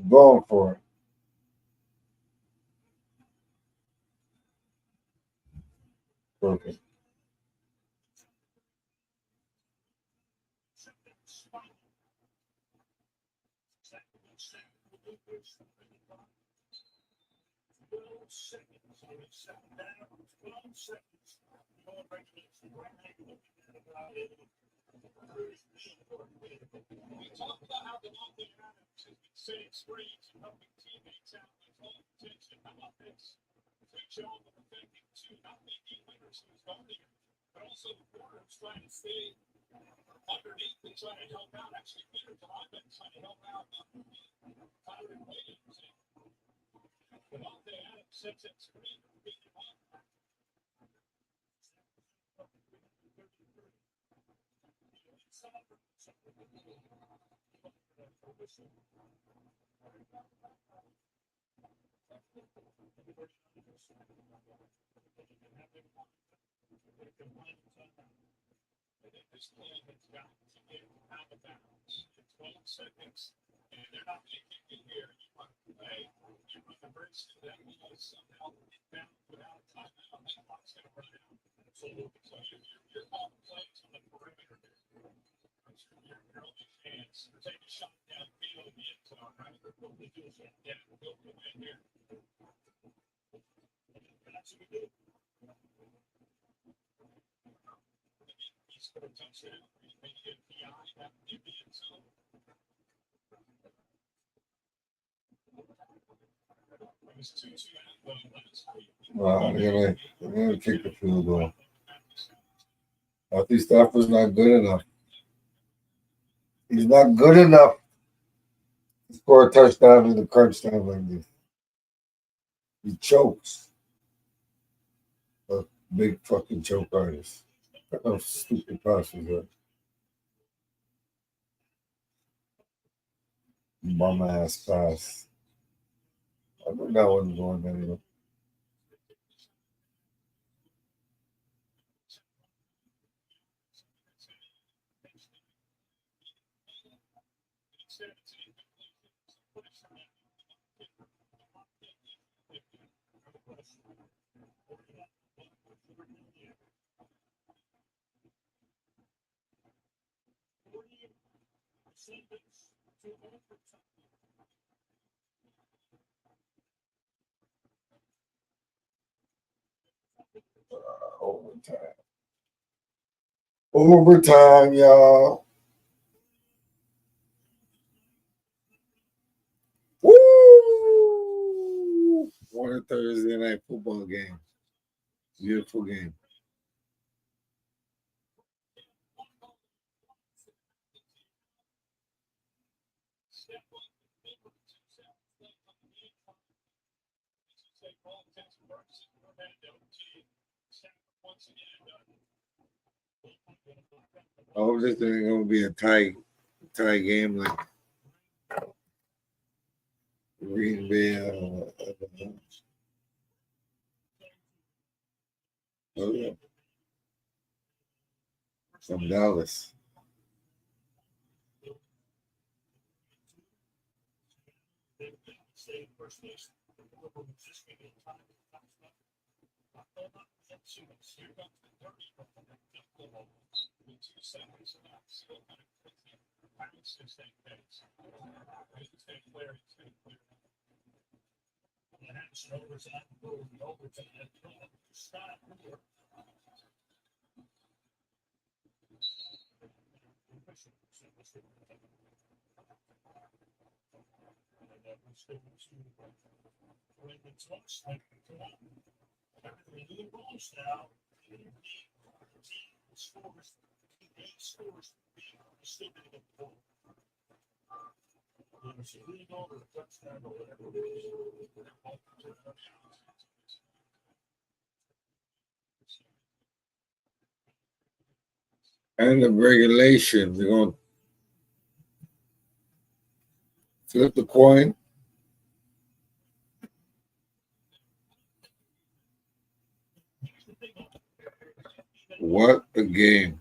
Going for it. Perfect. We talked about how Lnmt has been setting screens and helping teammates out with all attention. How about this? Good job of affecting two, not making winners who's guarding him, but also the corners trying to stay underneath and trying to help out. Actually, Peter's alignment trying to help out Tyron Williams. Lnmt Adams sets that screen to beat him up. This play has got to get out of bounds in 12 seconds, and they're not going to kick it here. You run the play, you run the bridge to them, you know, somehow get down without a timeout. That clock's going to run out. So you're calling plays on the perimeter there. Your only chance to take a shot downfield in the end zone, right? Yeah, go away. They're gonna kick the field goal. Matthew Stafford's not good enough. He's not good enough to score a touchdown in the crunch time like this. He chokes. A big fucking choke artist. What kind of stupid pass was that? Bum ass pass. I think that wasn't going anywhere. Overtime. Overtime, y'all. Woo! What a Thursday night football game. Beautiful game. I hope this ain't gonna be a tie game like Green Bay. Oh yeah, from Dallas. End of regulation. They're gonna flip the coin. What a game.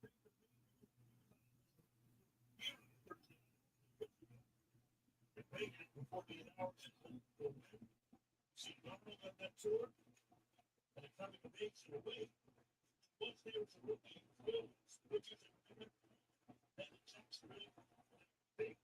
48 hours. See, normally on that tour, and it coming of age in a way, once there was a rookie, which is a women, and the checks really big.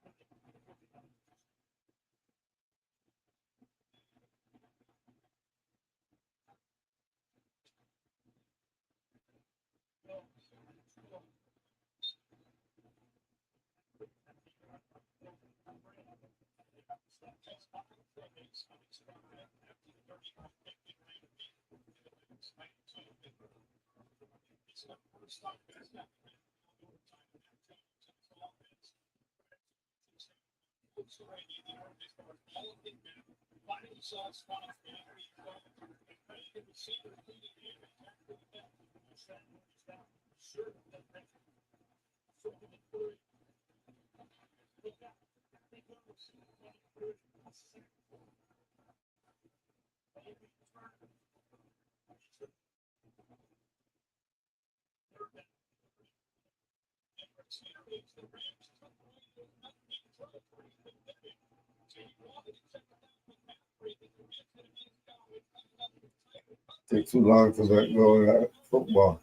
Take too long to let go of that football.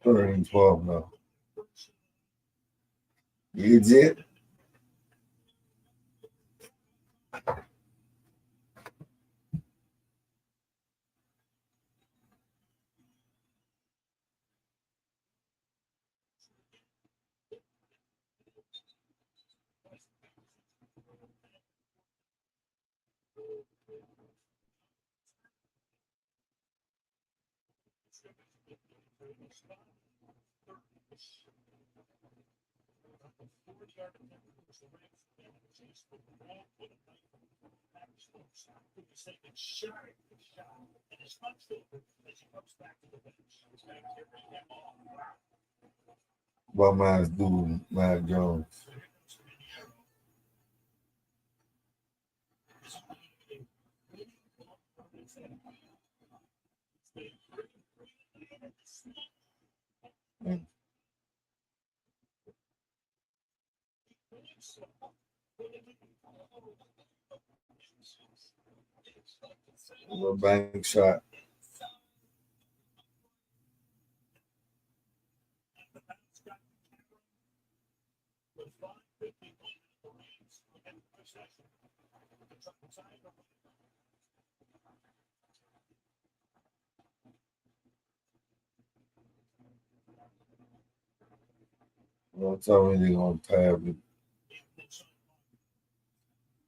Third and 12 now. You did? Well, mine's dude, Matt Jones. A bank shot. Don't tell me they're gonna tie up.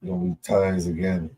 Gonna be ties again.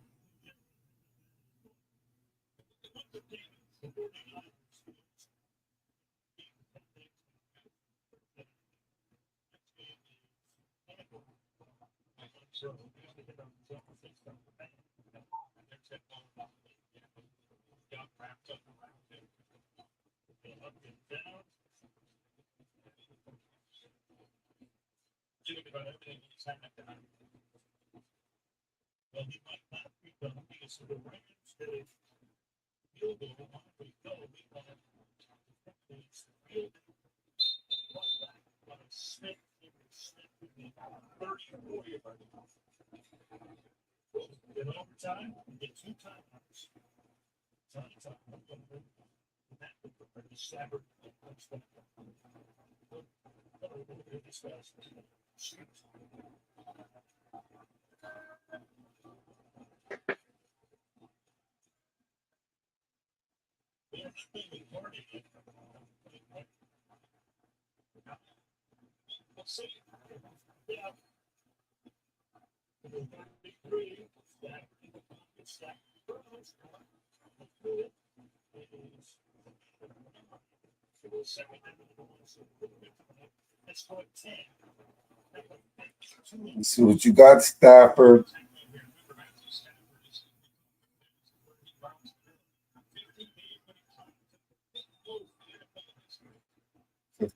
Let's see what you got, Stafford.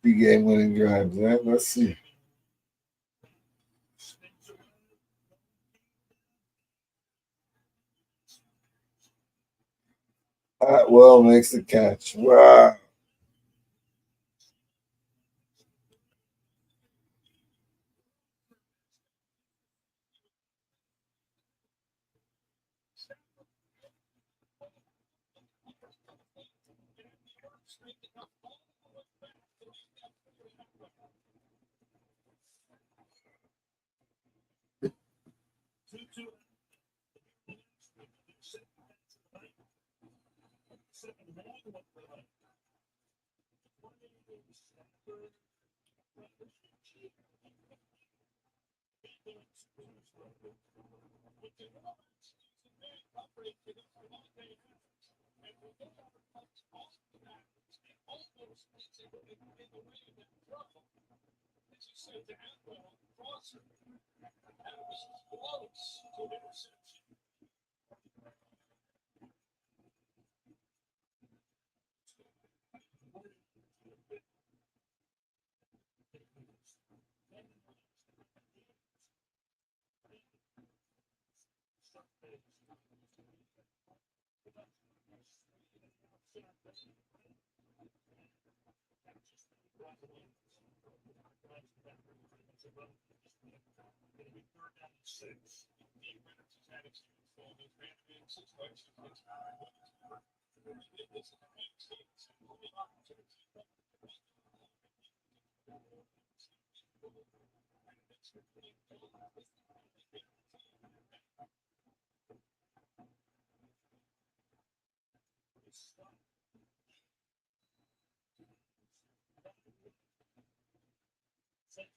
Game winning drives, right? Let's see. Atwell makes the catch. Wow.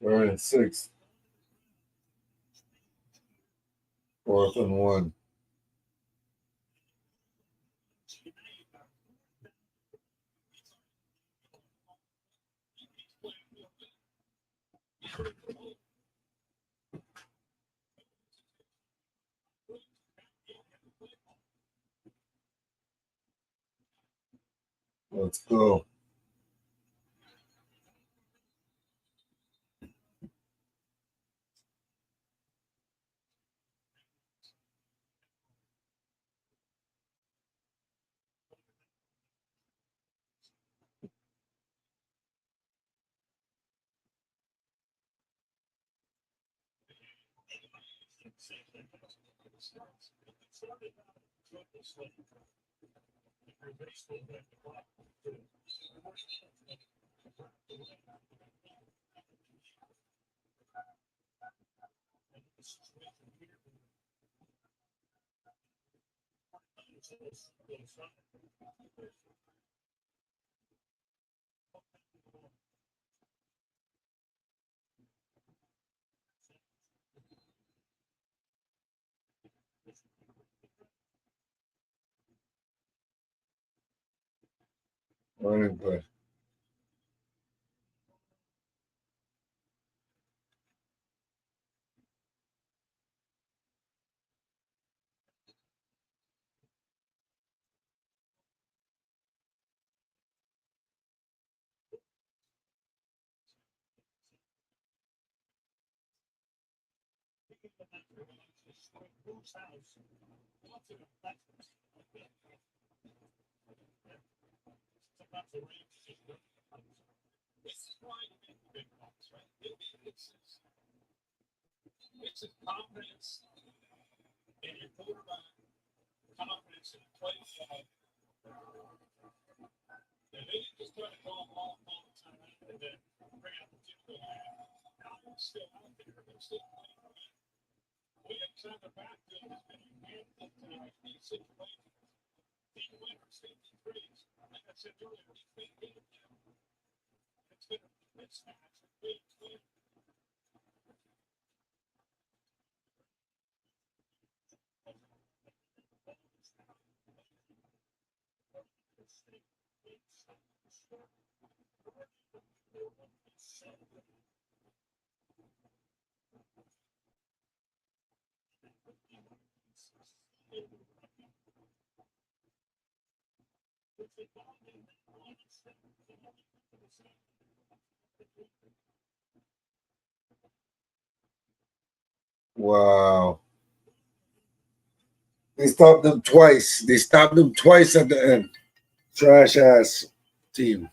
They're in 6th. 4th and 1. Let's go. Running play. It's a confidence in your quarterback, confidence in the play side. And they just try to call all the time and then bring out the typical man. Now they're still out there. They're still playing. Williams on the backfield has been handled tonight in these situations. Team winners, 53s. Like I said earlier, he's been good. It's been a mismatch. Big clear. Wow. They stopped them twice. They stopped them twice at the end. Trash ass team.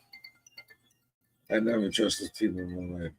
I never trust this team in my life.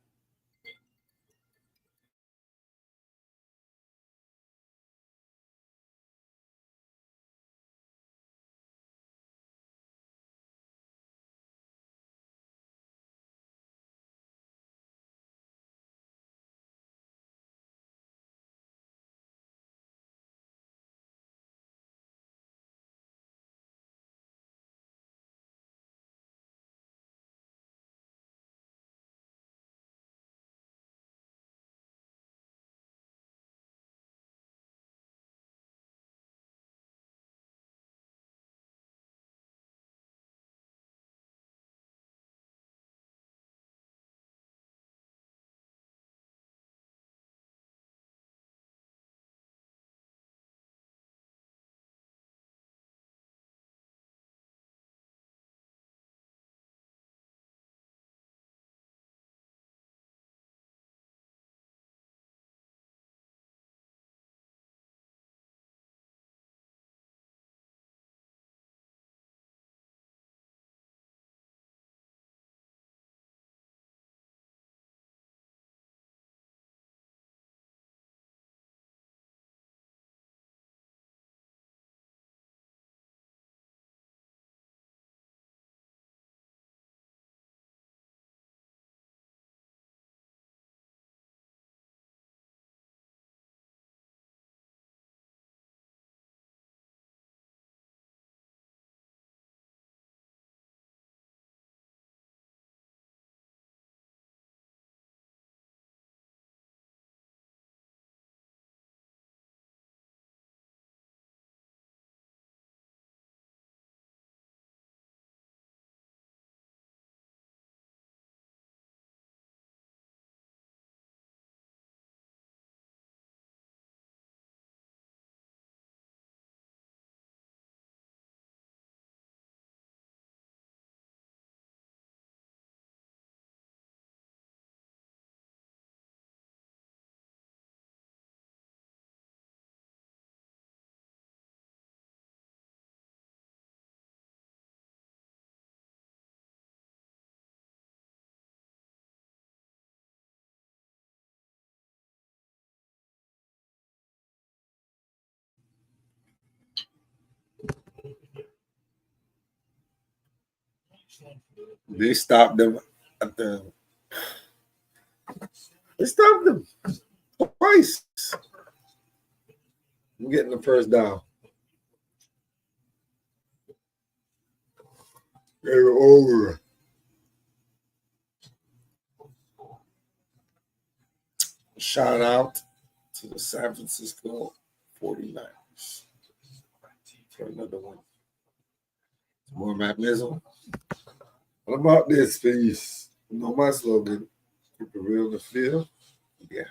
They stopped them at the. They stopped them twice. I'm getting the first down. They were over. Shout out to the San Francisco 49ers for another one. More Matt Mizzle. What about this, please? You know my slogan. Keep it real in the field. Yeah.